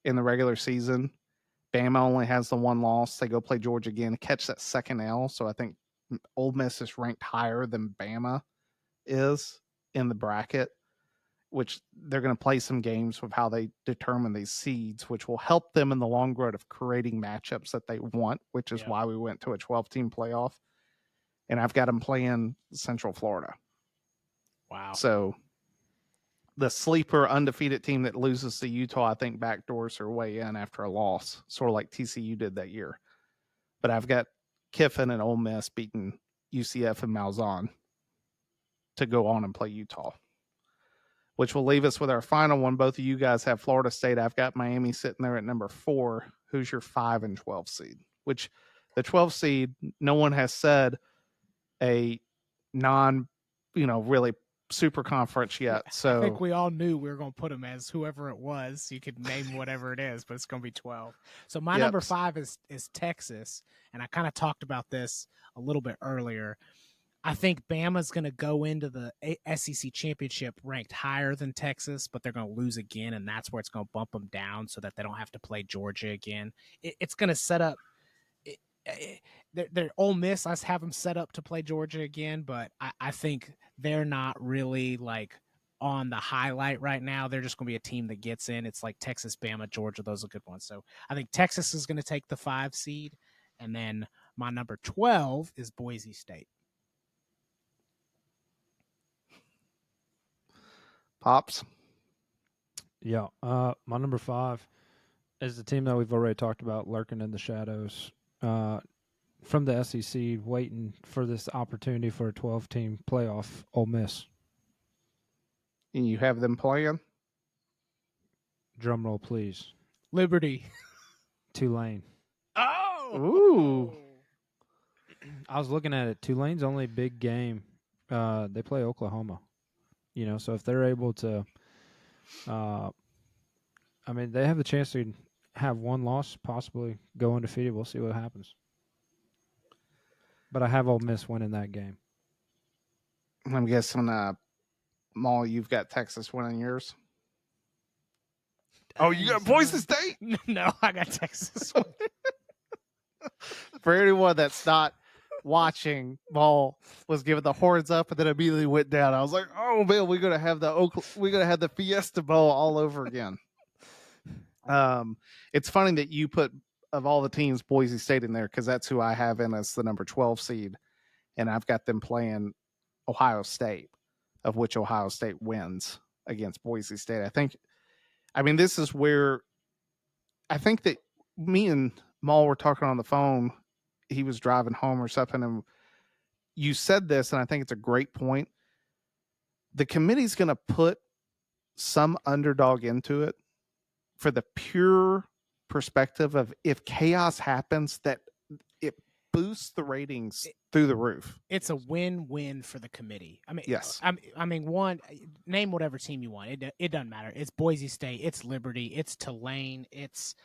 in the regular season. Bama only has the 1 loss. They go play Georgia again, catch that second L. So I think Ole Miss is ranked higher than Bama is in the bracket, which they're going to play some games with how they determine these seeds, which will help them in the long run of creating matchups that they want, which is why we went to a 12-team playoff. And I've got them playing Central Florida. Wow. So the sleeper undefeated team that loses to Utah, I think backdoors their way in after a loss, sort of like TCU did that year. But I've got Kiffin and Ole Miss beating UCF and Malzahn to go on and play Utah, which will leave us with our final one. Both of you guys have Florida State. I've got Miami sitting there at number 4. Who's your 5 and 12 seed? Which the 12 seed, no one has said a non, really super conference yet. So I think we all knew we were going to put them as whoever it was. You could name whatever it is, but it's going to be 12. So my number 5 is Texas, and I kind of talked about this a little bit earlier. I think Bama's going to go into the SEC championship ranked higher than Texas, but they're going to lose again, and that's where it's going to bump them down so that they don't have to play Georgia again. It's going to set up. They're Ole Miss. I have them set up to play Georgia again, but I think they're not really like on the highlight right now. They're just going to be a team that gets in. It's like Texas, Bama, Georgia. Those are good ones. So I think Texas is going to take the 5 seed, and then my number 12 is Boise State. Pops. Yeah. My number 5 is the team that we've already talked about, lurking in the shadows. From the SEC, waiting for this opportunity for a 12-team playoff. Ole Miss. And you have them playing? Drum roll, please. Liberty. Tulane. Oh. Ooh. I was looking at it. Tulane's only big game. They play Oklahoma. So if they're able to, they have the chance to have one loss, possibly go undefeated. We'll see what happens. But I have Ole Miss winning that game. I'm guessing, Maul, you've got Texas winning yours. Oh, you got Boise State? No, I got Texas. For anyone that's not watching, Maul was giving the horns up and then immediately went down. I was like, "Oh man, we're gonna have the Fiesta Bowl all over again." It's funny that you put, of all the teams, Boise State in there, because that's who I have in as the number 12 seed, and I've got them playing Ohio State, of which Ohio State wins against Boise State. This is where I think that me and Maul were talking on the phone. He was driving home or something, and you said this, and I think it's a great point. The committee's going to put some underdog into it for the pure perspective of, if chaos happens, that it boosts the ratings through the roof. It's a win-win for the committee. Yes. One, name whatever team you want. It doesn't matter. It's Boise State, it's Liberty, it's Tulane, it's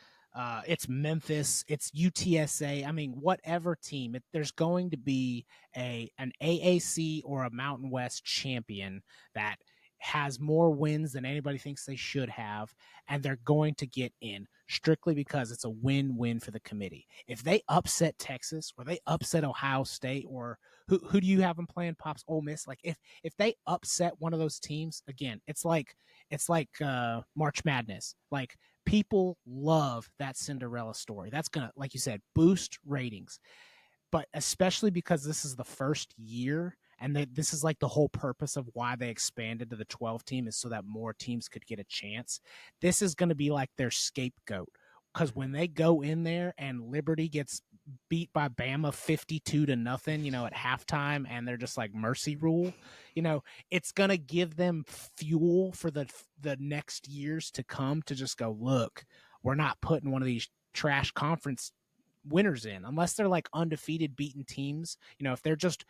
Memphis, it's UTSA. Whatever team. There's going to be an AAC or a Mountain West champion that has more wins than anybody thinks they should have, and they're going to get in strictly because it's a win-win for the committee. If they upset Texas or they upset Ohio State, or who do you have them playing, Pops? Ole Miss. Like if they upset one of those teams, again, it's like March Madness. Like, people love that Cinderella story. That's gonna, like you said, boost ratings. But especially because this is the first year, and this is like the whole purpose of why they expanded to the 12 team, is so that more teams could get a chance. This is going to be like their scapegoat, because when they go in there and Liberty gets beat by Bama 52-0, at halftime, and they're just like, mercy rule, it's going to give them fuel for the next years to come, to just go, look, we're not putting one of these trash conference winners in, unless they're like undefeated, beaten teams. If they're just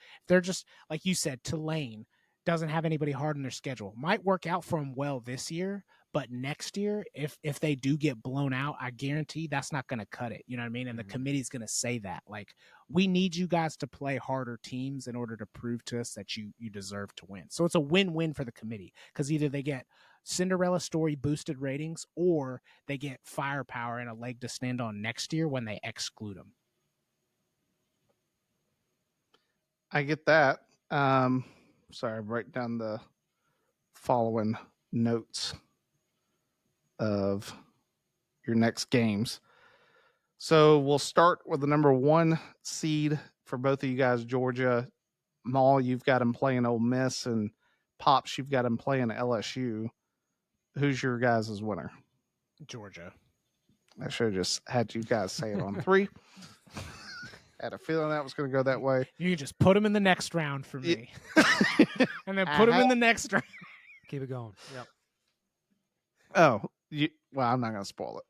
like you said, Tulane doesn't have anybody hard on their schedule. Might work out for them well this year, but next year, if they do get blown out, I guarantee that's not going to cut it. You know what I mean? And the committee's going to say that, like, we need you guys to play harder teams in order to prove to us that you deserve to win. So it's a win-win for the committee, because either they get Cinderella story boosted ratings, or they get firepower and a leg to stand on next year when they exclude them. I get that. Sorry, I'm writing down the following notes of your next games. So we'll start with the number 1 seed for both of you guys, Georgia. Maul, you've got them playing Ole Miss, and Pops, you've got them playing LSU. Who's your guys' winner? Georgia. I should have just had you guys say it on 3. Had a feeling that was going to go that way. You can just put them in the next round for me. And then put them in the next round. Keep it going. Yep. Oh, well, I'm not going to spoil it.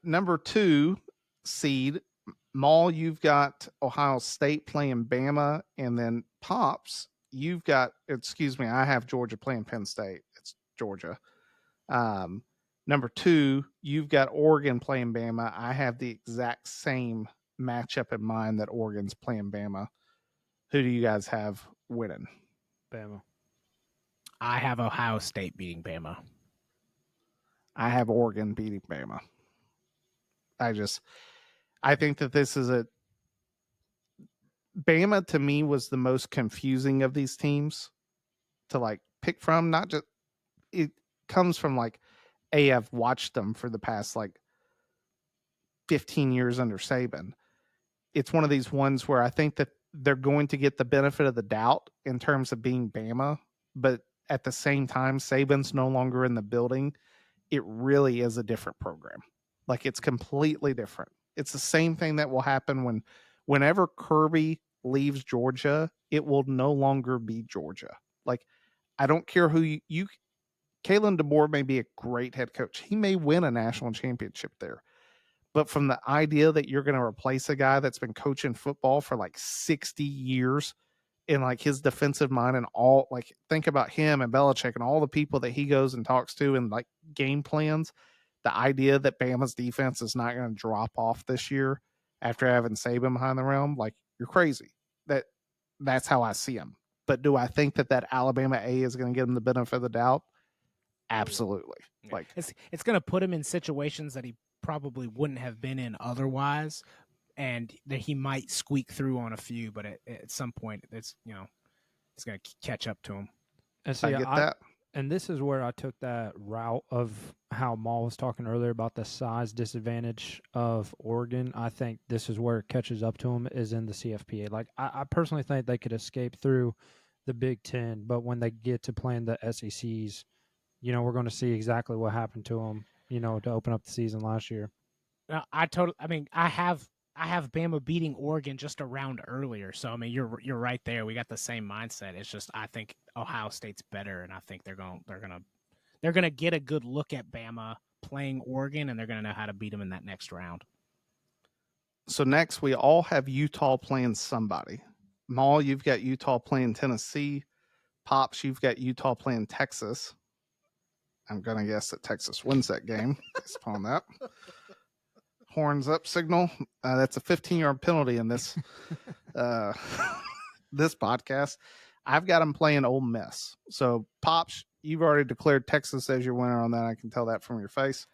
Number 2 seed, Maul, you've got Ohio State playing Bama, and then Pops, you've got, I have Georgia playing Penn State. It's Georgia. Number 2, you've got Oregon playing Bama. I have the exact same matchup in mind, that Oregon's playing Bama. Who do you guys have winning? Bama. I have Ohio State beating Bama. I have Oregon beating Bama. I think that this is Bama, to me, was the most confusing of these teams to like pick from. Not just, it comes from like, I've watched them for the past like 15 years under Saban. It's one of these ones where I think that they're going to get the benefit of the doubt in terms of being Bama, but at the same time, Saban's no longer in the building. It really is a different program. Like, it's completely different. It's the same thing that will happen whenever Kirby leaves Georgia, it will no longer be Georgia. Like, I don't care who you Kalen DeBoer may be a great head coach. He may win a national championship there. But from the idea that you're going to replace a guy that's been coaching football for like 60 years in like his defensive mind and all, like, think about him and Belichick and all the people that he goes and talks to and like game plans. The idea that Bama's defense is not going to drop off this year after having Saban behind the realm, like, you're crazy. That's how I see him. But do I think that Alabama A is going to give him the benefit of the doubt? Absolutely. Yeah. Like, it's going to put him in situations that he probably wouldn't have been in otherwise, and that he might squeak through on a few, but at some point it's going to catch up to him. And see, I get that. And this is where I took that route of how Maul was talking earlier about the size disadvantage of Oregon. I think this is where it catches up to them, is in the CFPA. Like, I personally think they could escape through the Big Ten, but when they get to playing the SECs, we're going to see exactly what happened to them, to open up the season last year. I have Bama beating Oregon just a round earlier, so I mean you're right there. We got the same mindset. It's just I think Ohio State's better, and I think they're gonna get a good look at Bama playing Oregon, and they're gonna know how to beat them in that next round. So next we all have Utah playing somebody. Maul, you've got Utah playing Tennessee. Pops, you've got Utah playing Texas. I'm gonna guess that Texas wins that game based upon that. Horns up signal. That's a 15-yard penalty in this this podcast. I've got them playing Ole Miss. So, Pops, you've already declared Texas as your winner on that. I can tell that from your face.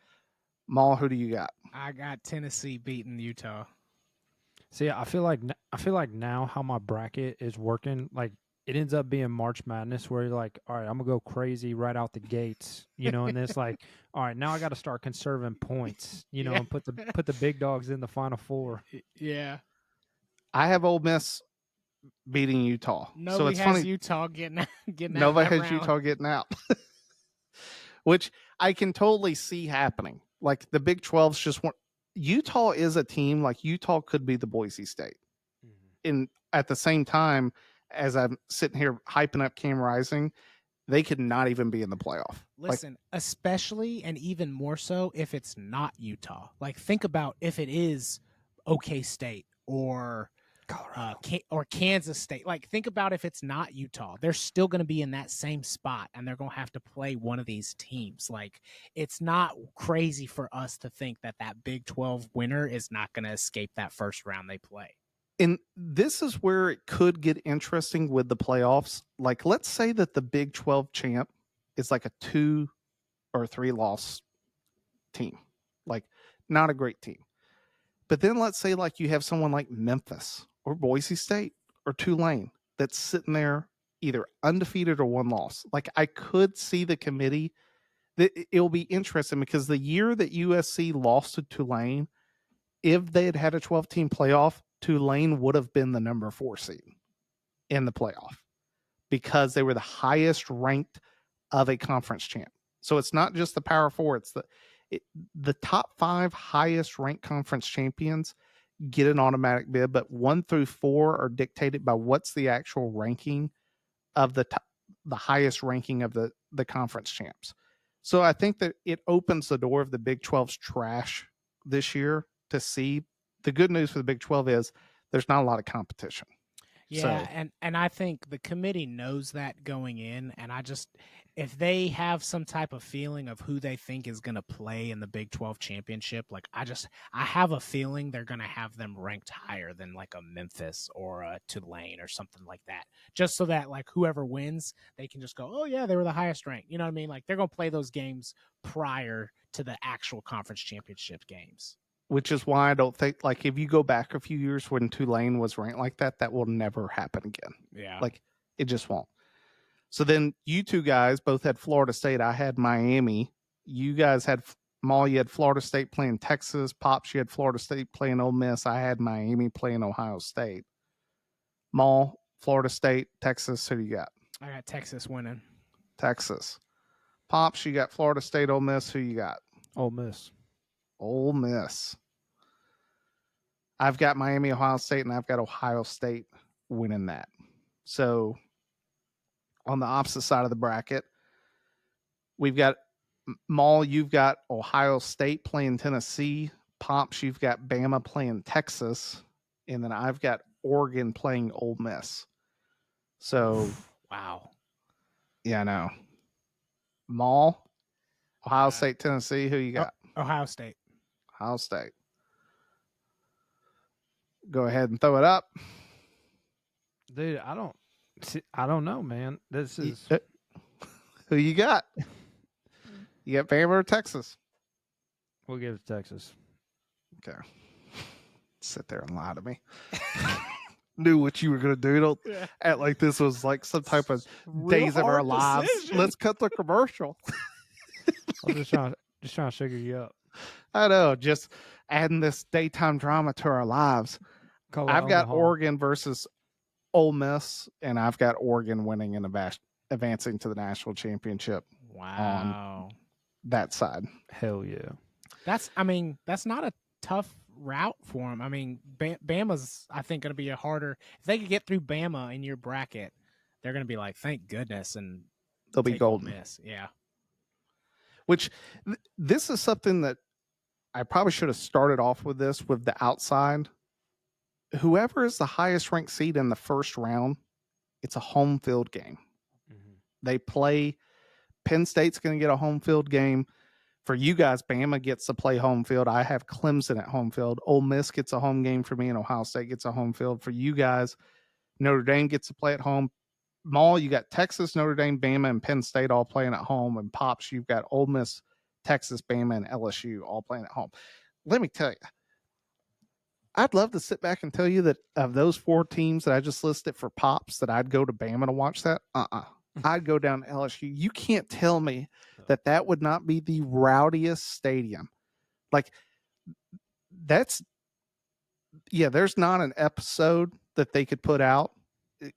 Maul, who do you got? I got Tennessee beating Utah. See, I feel like now how my bracket is working, like, it ends up being March Madness, where you're like, all right, I'm gonna go crazy right out the gates, and it's like, all right, now I got to start conserving points, and put the big dogs in the Final Four. Yeah, I have Ole Miss beating Utah. Nobody so it's has funny. Utah getting out. Nobody has round. Utah getting out, which I can totally see happening. Like, the Big 12's just want. Utah is a team, like, Utah could be the Boise State. And at the same time, as I'm sitting here hyping up Cam Rising, they could not even be in the playoff. Listen, especially and even more so if it's not Utah. Like, think about if it is OK State or or Kansas State. Like, think about if it's not Utah. They're still going to be in that same spot, and they're going to have to play one of these teams. Like, it's not crazy for us to think that Big 12 winner is not going to escape that first round they play. And this is where it could get interesting with the playoffs. Like, let's say that the Big 12 champ is like a 2 or 3 loss team. Like, not a great team. But then let's say, like, you have someone like Memphis or Boise State or Tulane that's sitting there either undefeated or 1 loss. Like, I could see the committee. It'll be interesting because the year that USC lost to Tulane, if they had had a 12-team playoff, Tulane would have been the number 4 seed in the playoff because they were the highest ranked of a conference champ. So it's not just the Power 4, it's the top 5 highest ranked conference champions get an automatic bid, but 1 through 4 are dictated by what's the actual ranking of the highest ranking of the conference champs. So I think that it opens the door of the Big 12's trash this year to see. The good news for the Big 12 is there's not a lot of competition. Yeah, and I think the committee knows that going in, and if they have some type of feeling of who they think is going to play in the Big 12 championship, like, I have a feeling they're going to have them ranked higher than like a Memphis or a Tulane or something like that, just so that, like, whoever wins, they can just go, oh yeah, they were the highest ranked. You know what I mean? Like, they're going to play those games prior to the actual conference championship games. Which is why I don't think, like, if you go back a few years when Tulane was ranked like that, that will never happen again. Yeah. Like, it just won't. So then you two guys both had Florida State. I had Miami. You guys had, Maul, you had Florida State playing Texas. Pops, you had Florida State playing Ole Miss. I had Miami playing Ohio State. Maul, Florida State, Texas, who do you got? I got Texas winning. Texas. Pops, you got Florida State, Ole Miss. Who you got? Ole Miss. Ole Miss. I've got Miami, Ohio State, and I've got Ohio State winning that. So on the opposite side of the bracket, we've got Maul, you've got Ohio State playing Tennessee. Pops, you've got Bama playing Texas. And then I've got Oregon playing Ole Miss. So, wow. Yeah, I know. Maul, Ohio State, Tennessee. Who you got? Ohio State. Ohio State. Go ahead and throw it up. Dude, I don't know, man. This is who you got? You got Bama or Texas? We'll give it to Texas. Okay. Sit there and lie to me. Knew what you were going to do. Don't act like this was like some type of days of our lives. Let's cut the commercial. I'm just trying to sugar you up. I know. Just adding this daytime drama to our lives. I've got Oregon versus Ole Miss, and I've got Oregon winning and advancing to the national championship. Wow. On that side. Hell yeah. That's not a tough route for them. I mean, Bama's, I think, going to be a harder. If they could get through Bama in your bracket, they're going to be like, thank goodness, and they'll be golden. Yeah. Which this is something that I probably should have started off with this with the outside. Whoever is the highest ranked seed in the first round, it's a home field game. Mm-hmm. They play. Penn State's going to get a home field game. For you guys, Bama gets to play home field. I have Clemson at home field. Ole Miss gets a home game for me, and Ohio State gets a home field. For you guys, Notre Dame gets to play at home. Maul, you got Texas, Notre Dame, Bama, and Penn State all playing at home. And Pops, you've got Ole Miss, Texas, Bama, and LSU all playing at home. Let me tell you, I'd love to sit back and tell you that of those four teams that I just listed for Pops, that I'd go to Bama to watch that. I'd go down to LSU. You can't tell me that would not be the rowdiest stadium. Like, there's not an episode that they could put out.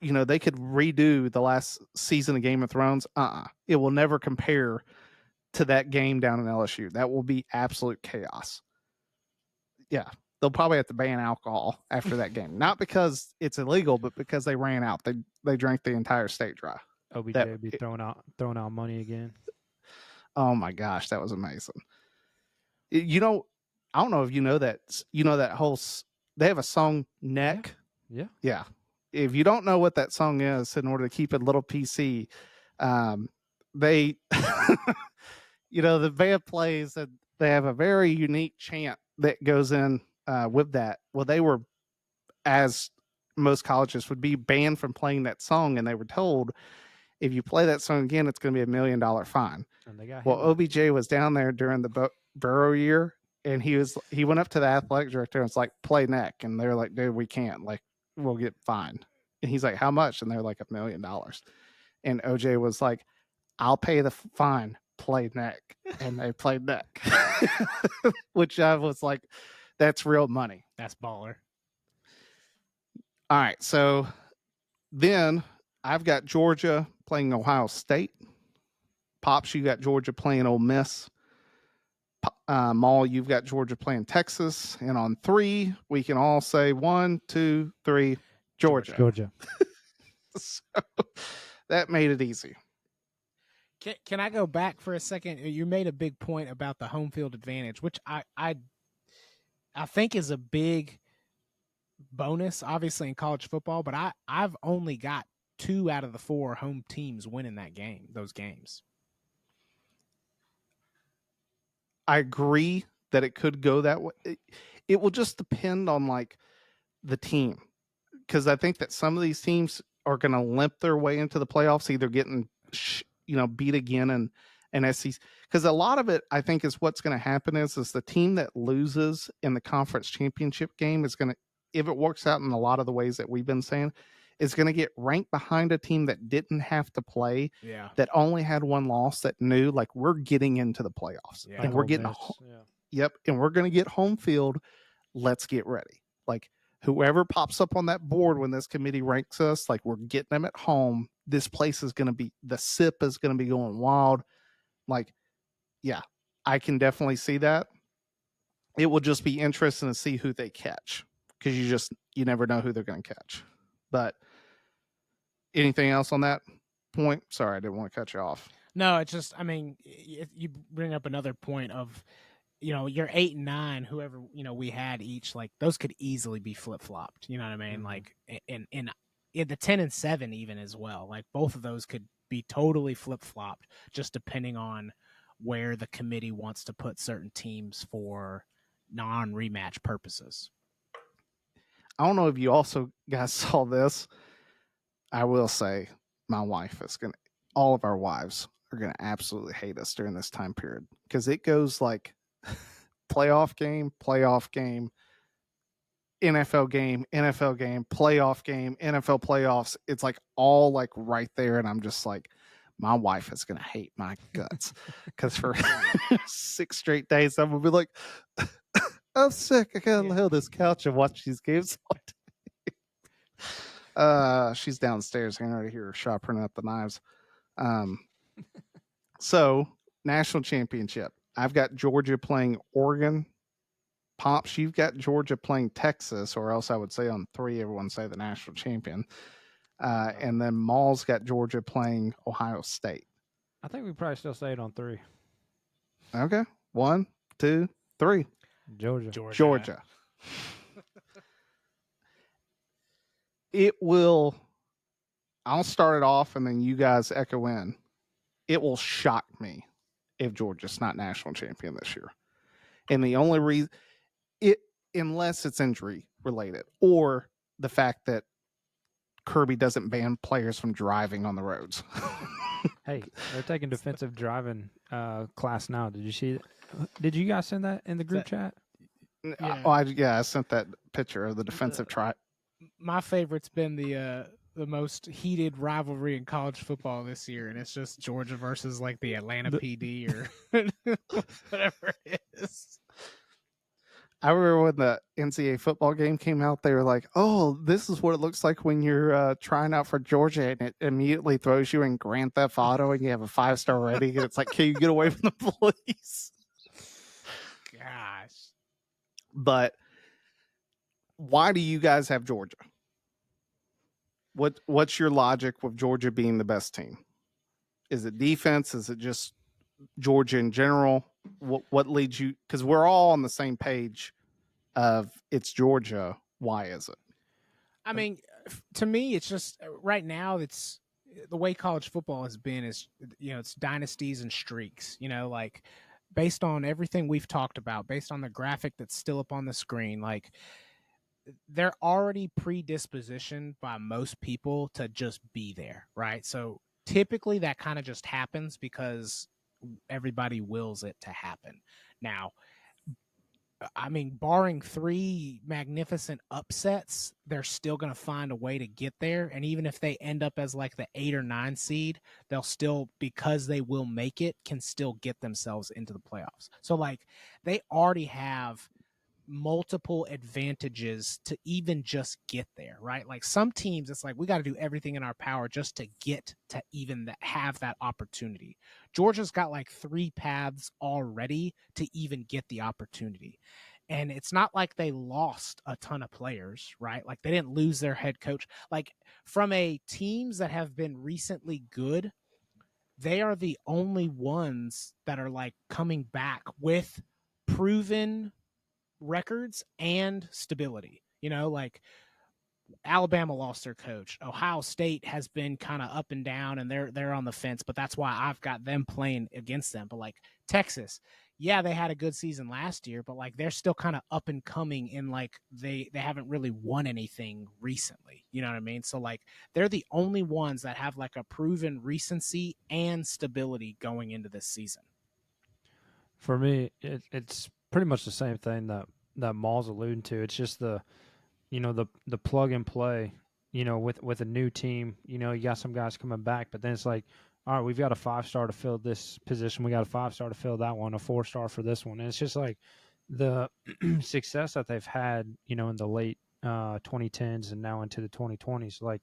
You know, they could redo the last season of Game of Thrones. It will never compare to that game down in LSU. That will be absolute chaos. Yeah. They'll probably have to ban alcohol after that game. Not because it's illegal, but because they ran out. They drank the entire state dry. OBJ would be throwing out money again. Oh my gosh, that was amazing. You know, I don't know if you know that. You know that whole. They have a song, Neck. Yeah. If you don't know what that song is, in order to keep it a little PC, they, the band plays and they have a very unique chant that goes in with that. Well, they were, as most colleges would be, banned from playing that song, and they were told, if you play that song again, it's going to be $1 million fine. Well, OBJ was down there during the Burrow year, and he went up to the athletic director and was like, play Neck. And they're like, dude, we can't. Like, we'll get fined. And he's like, how much? And they're like, $1 million. And OJ was like, I'll pay the fine, play Neck. And they played Neck. Which I was like, that's real money. That's baller. All right. So then I've got Georgia playing Ohio State. Pops, you got Georgia playing Ole Miss. Maul, you've got Georgia playing Texas. And on 3, we can all say 1, 2, 3, Georgia. So that made it easy. Can I go back for a second? You made a big point about the home field advantage, which I think is a big bonus, obviously, in college football. But I've only got 2 out of the 4 home teams winning those games. I agree that it could go that way. It will just depend on like the team, because I think that some of these teams are going to limp their way into the playoffs, either getting beat again and SEC. Because a lot of it, I think, is what's going to happen is the team that loses in the conference championship game is going to, if it works out in a lot of the ways that we've been saying, is going to get ranked behind a team that didn't have to play, that only had 1 loss, that knew like we're getting into the playoffs and we're getting and we're going to get home field. Let's get ready. Like whoever pops up on that board when this committee ranks us, like we're getting them at home. This place is going to be, the SIP is going to be going wild. Like, yeah, I can definitely see that. It will just be interesting to see who they catch because you never know who they're going to catch. But anything else on that point? Sorry, I didn't want to cut you off. No, it's just, I mean, you bring up another point of, your 8 and 9, whoever, we had each, like those could easily be flip flopped. You know what I mean? Mm-hmm. Like in the 10 and 7 even as well. Like both of those could be totally flip flopped, just depending on where the committee wants to put certain teams for non-rematch purposes. I don't know if you also guys saw this. I will say my wife is going to, all of our wives are going to absolutely hate us during this time period because it goes like playoff game, NFL game, playoff game, NFL playoffs. It's like all like right there. And I'm just like, my wife is going to hate my guts because for 6 straight days, I'm going to be like, I'm sick. I gotta lay on this couch and watch these games all day. She's downstairs. I can already hear her sharpening up the knives. So national championship. I've got Georgia playing Oregon. Pops, you've got Georgia playing Texas, or else I would say on 3, everyone say the national champion. And then Maul's got Georgia playing Ohio State. I think we probably still say it on 3. Okay. 1, 2, 3. Georgia. It will, I'll start it off and then you guys echo in. It will shock me if Georgia's not national champion this year. And the only reason, unless it's injury related or the fact that Kirby doesn't ban players from driving on the roads. Hey, they're taking defensive driving class now. Did you see that? Did you guys send that in the group chat? Yeah. I sent that picture of the defensive try. My favorite's been the most heated rivalry in college football this year, and it's just Georgia versus like the Atlanta PD or whatever it is. I remember when the NCAA football game came out, they were like, oh, this is what it looks like when you're trying out for Georgia, and it immediately throws you in Grand Theft Auto and you have a 5-star rating, and it's like, can you get away from the police? Gosh. But why do you guys have Georgia? What's your logic with Georgia being the best team? Is it defense? Is it just Georgia in general? What leads you? Because we're all on the same page of it's Georgia. Why is it? I mean, to me, it's just right now. It's the way college football has been. Is it's dynasties and streaks. Like based on everything we've talked about, based on the graphic that's still up on the screen, like they're already predispositioned by most people to just be there, right? So typically that kind of just happens because everybody wills it to happen. Now, I mean, barring 3 magnificent upsets, they're still going to find a way to get there. And even if they end up as like the 8 or 9 seed, they'll still, because they will make it, can still get themselves into the playoffs. So like they already have multiple advantages to even just get there, right? Like some teams, it's like we got to do everything in our power just to get to even have that opportunity. Georgia's got like 3 paths already to even get the opportunity. And it's not like they lost a ton of players, right? Like they didn't lose their head coach. Like from a teams that have been recently good, they are the only ones that are like coming back with proven records and stability. Like Alabama lost their coach. Ohio State has been kind of up and down, and they're on the fence, but that's why I've got them playing against them. But like Texas, yeah, they had a good season last year, but like they're still kind of up and coming in, like they haven't really won anything recently. You know what I mean? So like they're the only ones that have like a proven recency and stability going into this season. For me, it's pretty much the same thing that Maul's alluding to. It's just the plug and play, with a new team. You got some guys coming back, but then it's like, all right, we've got a 5-star to fill this position. We got a 5-star to fill that one, a 4-star for this one. And it's just like the success that they've had, in the late 2010s and now into the 2020s. Like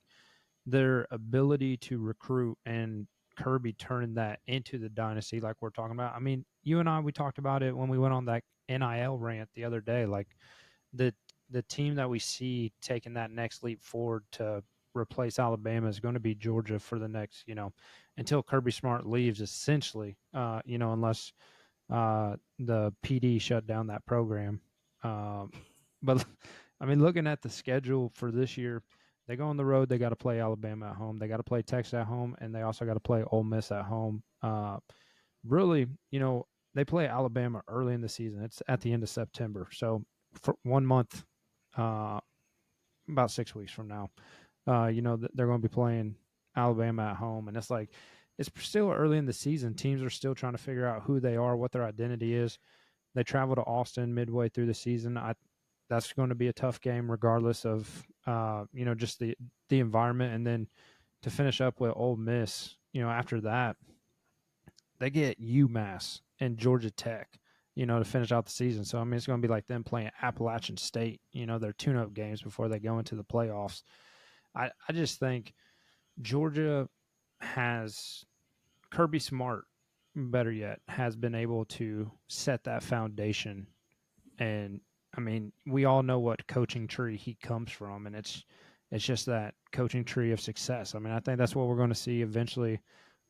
their ability to recruit and Kirby turning that into the dynasty, like we're talking about. I mean, you and I, we talked about it when we went on that NIL rant the other day. Like the team that we see taking that next leap forward to replace Alabama is going to be Georgia for the next, until Kirby Smart leaves, essentially. Unless the PD shut down that program. But I mean, looking at the schedule for this year, they go on the road. They got to play Alabama at home. They got to play Texas at home, and they also got to play Ole Miss at home. Really, they play Alabama early in the season. It's at the end of September, so for 1 month, about 6 weeks from now, they're going to be playing Alabama at home, and it's like it's still early in the season. Teams are still trying to figure out who they are, what their identity is. They travel to Austin midway through the season. That's going to be a tough game, regardless of just the environment. And then to finish up with Ole Miss, after that, they get UMass and Georgia Tech, to finish out the season. So I mean, it's going to be like them playing Appalachian State, their tune-up games before they go into the playoffs. I just think Georgia has Kirby Smart, better yet, has been able to set that foundation. And I mean, we all know what coaching tree he comes from, and it's just that coaching tree of success. I mean, I think that's what we're going to see eventually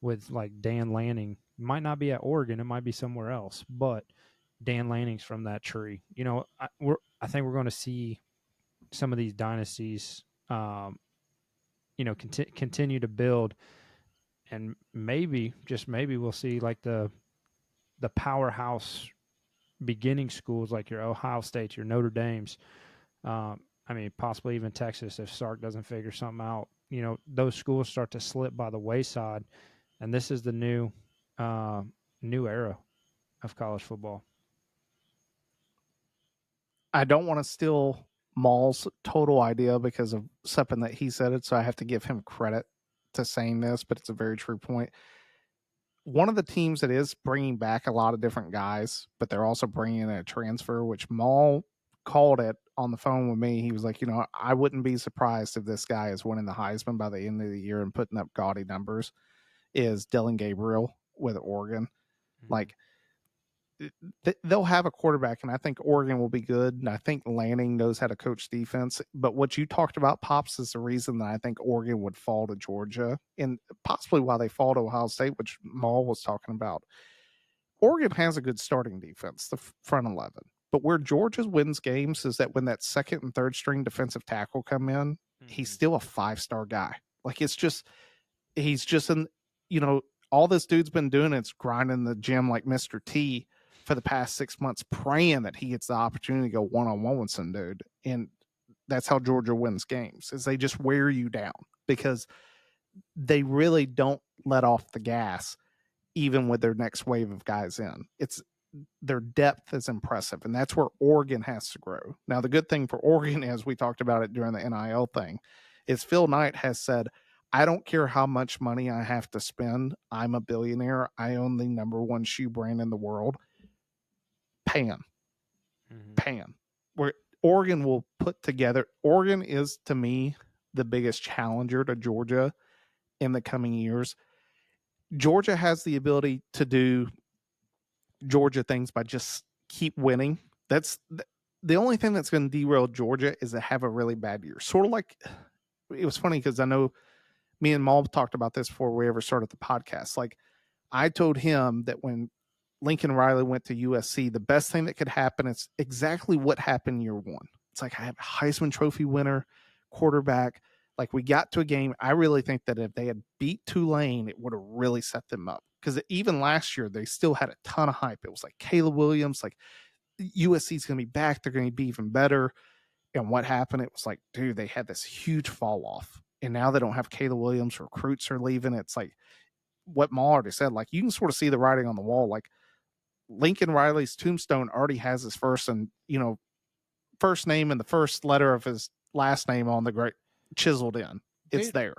with like Dan Lanning. Might not be at Oregon, it might be somewhere else, but Dan Lanning's from that tree. I think we're going to see some of these dynasties, continue to build, and maybe, just maybe, we'll see like the powerhouse beginning schools like your Ohio States, your Notre Dames. I mean, possibly even Texas if Sark doesn't figure something out. Those schools start to slip by the wayside, and this is the new era of college football. I don't want to steal Maul's total idea because of something that he said it, so I have to give him credit to saying this, but it's a very true point. One of the teams that is bringing back a lot of different guys, but they're also bringing in a transfer, which Maul called it on the phone with me. He was like, I wouldn't be surprised if this guy is winning the Heisman by the end of the year and putting up gaudy numbers, is Dylan Gabriel with Oregon. Mm-hmm. Like, they'll have a quarterback, and I think Oregon will be good, and I think Lanning knows how to coach defense. But what you talked about, Pops, is the reason that I think Oregon would fall to Georgia, and possibly why they fall to Ohio State, which Maul was talking about. Oregon has a good starting defense, the front 11. But where Georgia wins games is that when that second and third string defensive tackle come in, he's still a 5-star guy. Like, he's just all this dude's been doing is grinding the gym like Mr. T for the past 6 months, praying that he gets the opportunity to go one-on-one with some dude. And that's how Georgia wins games, is they just wear you down because they really don't let off the gas even with their next wave of guys in. Their depth is impressive, and that's where Oregon has to grow. Now, the good thing for Oregon is, we talked about it during the NIL thing, is Phil Knight has said, I don't care how much money I have to spend. I'm a billionaire. I own the number one shoe brand in the world. Pan. Where Oregon will put together. Oregon is, to me, the biggest challenger to Georgia in the coming years. Georgia has the ability to do Georgia things by just keep winning. That's the only thing that's going to derail Georgia, is to have a really bad year. Sort of like, it was funny because I know me and Maul talked about this before we ever started the podcast. Like, I told him that when Lincoln Riley went to USC, the best thing that could happen is exactly what happened year one. It's like, I have a Heisman Trophy winner, quarterback. Like, we got to a game. I really think that if they had beat Tulane, it would have really set them up. Because even last year, they still had a ton of hype. It was like Caleb Williams, like, USC's going to be back. They're going to be even better. And what happened? It was like, dude, they had this huge fall off. And now they don't have Caleb Williams. Recruits are leaving. It's like what Maul already said. Like, you can sort of see the writing on the wall. Like, Lincoln Riley's tombstone already has his first name and the first letter of his last name on the great chiseled in. It's there.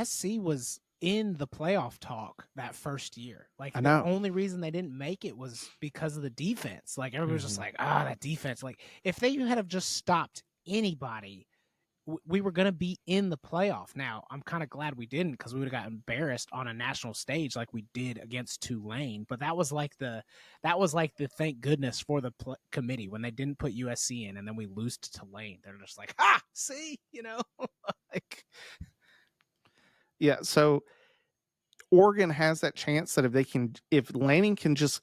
SC was in the playoff talk that first year. Like, I know. The only reason they didn't make it was because of the defense. Like, everybody was just like, that defense. Like, if they had have just stopped anybody, we were going to be in the playoff. Now, I'm kind of glad we didn't, because we would have got embarrassed on a national stage like we did against Tulane. But that was like the thank goodness for the committee when they didn't put USC in, and then we lose to Tulane. They're just like, ha, see, like. Yeah, so Oregon has that chance that if Lanning can just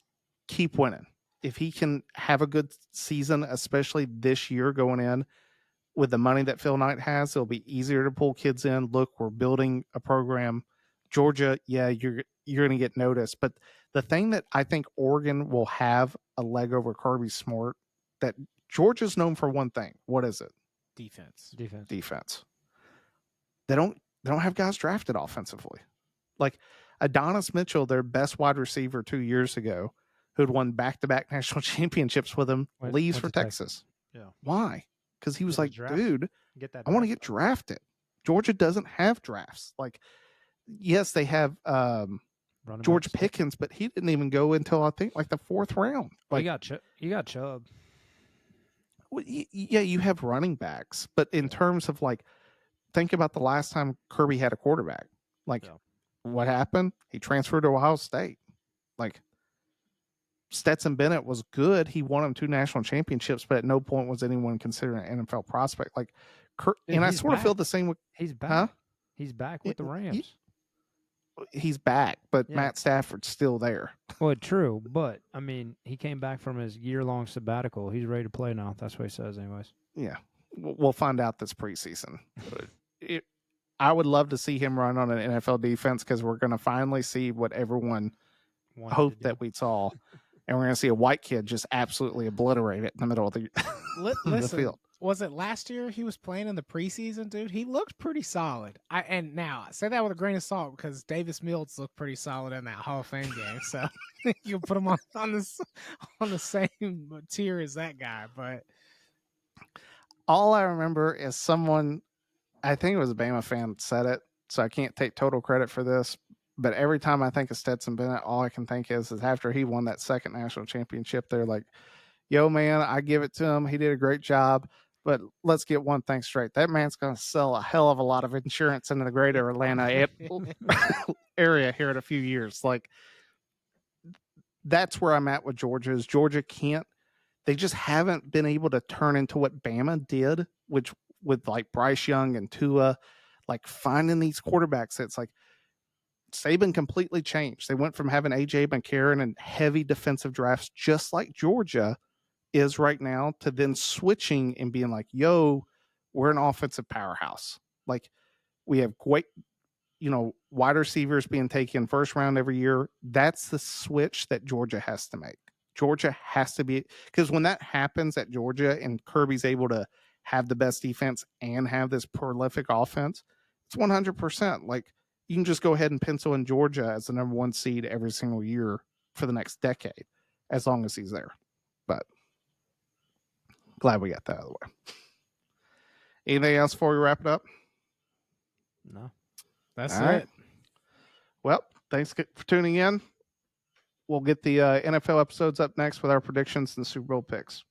keep winning, if he can have a good season, especially this year going in with the money that Phil Knight has, it'll be easier to pull kids in. Look, we're building a program. Georgia, yeah, you're going to get noticed. But the thing that I think Oregon will have a leg over Kirby Smart, that Georgia's known for one thing. What is it? Defense. They don't have guys drafted offensively. Like Adonis Mitchell, their best wide receiver 2 years ago, who'd won back-to-back national championships with him, leaves for Texas. Yeah. Why? Because he was like, dude, I want to get drafted. Georgia doesn't have drafts. Like, yes, they have George Pickens, but he didn't even go until I think like the 4th round. Like, you got Chubb. Well, yeah, you have running backs, but in terms of like, think about the last time Kirby had a quarterback. Like, what happened? He transferred to Ohio State. Like, Stetson Bennett was good. He won him 2 national championships, but at no point was anyone considering an NFL prospect. Like, and I sort of feel the same with. He's back. Huh? He's back with the Rams. He's back, but Matt Stafford's still there. Well, true, but I mean, he came back from his year-long sabbatical. He's ready to play now. That's what he says, anyways. Yeah, we'll find out this preseason. I would love to see him run on an NFL defense, because we're going to finally see what everyone hoped that we saw, and we're going to see a white kid just absolutely obliterate it in the middle of the field. Was it last year he was playing in the preseason, dude? He looked pretty solid. And now I say that with a grain of salt, because Davis Mills looked pretty solid in that Hall of Fame game. So you can put him on the same tier as that guy. But all I remember is someone, I think it was a Bama fan, said it, so I can't take total credit for this. But every time I think of Stetson Bennett, all I can think is after he won that 2nd national championship, they're like, yo, man, I give it to him. He did a great job. But let's get one thing straight. That man's going to sell a hell of a lot of insurance into the greater Atlanta area here in a few years. Like, that's where I'm at with Georgia. Is Georgia they just haven't been able to turn into what Bama did, which with like Bryce Young and Tua, like finding these quarterbacks. It's like Saban completely changed. They went from having A.J. McCarron and heavy defensive drafts, just like Georgia is right now, to then switching and being like, yo, we're an offensive powerhouse. Like, we have great, wide receivers being taken 1st round every year. That's the switch that Georgia has to make. Georgia has to be, because when that happens at Georgia and Kirby's able to have the best defense and have this prolific offense, it's 100%. Like, you can just go ahead and pencil in Georgia as the number 1 seed every single year for the next decade, as long as he's there. But glad we got that out of the way. Anything else before we wrap it up? No. That's all it. Well, thanks for tuning in. We'll get the NFL episodes up next with our predictions and Super Bowl picks.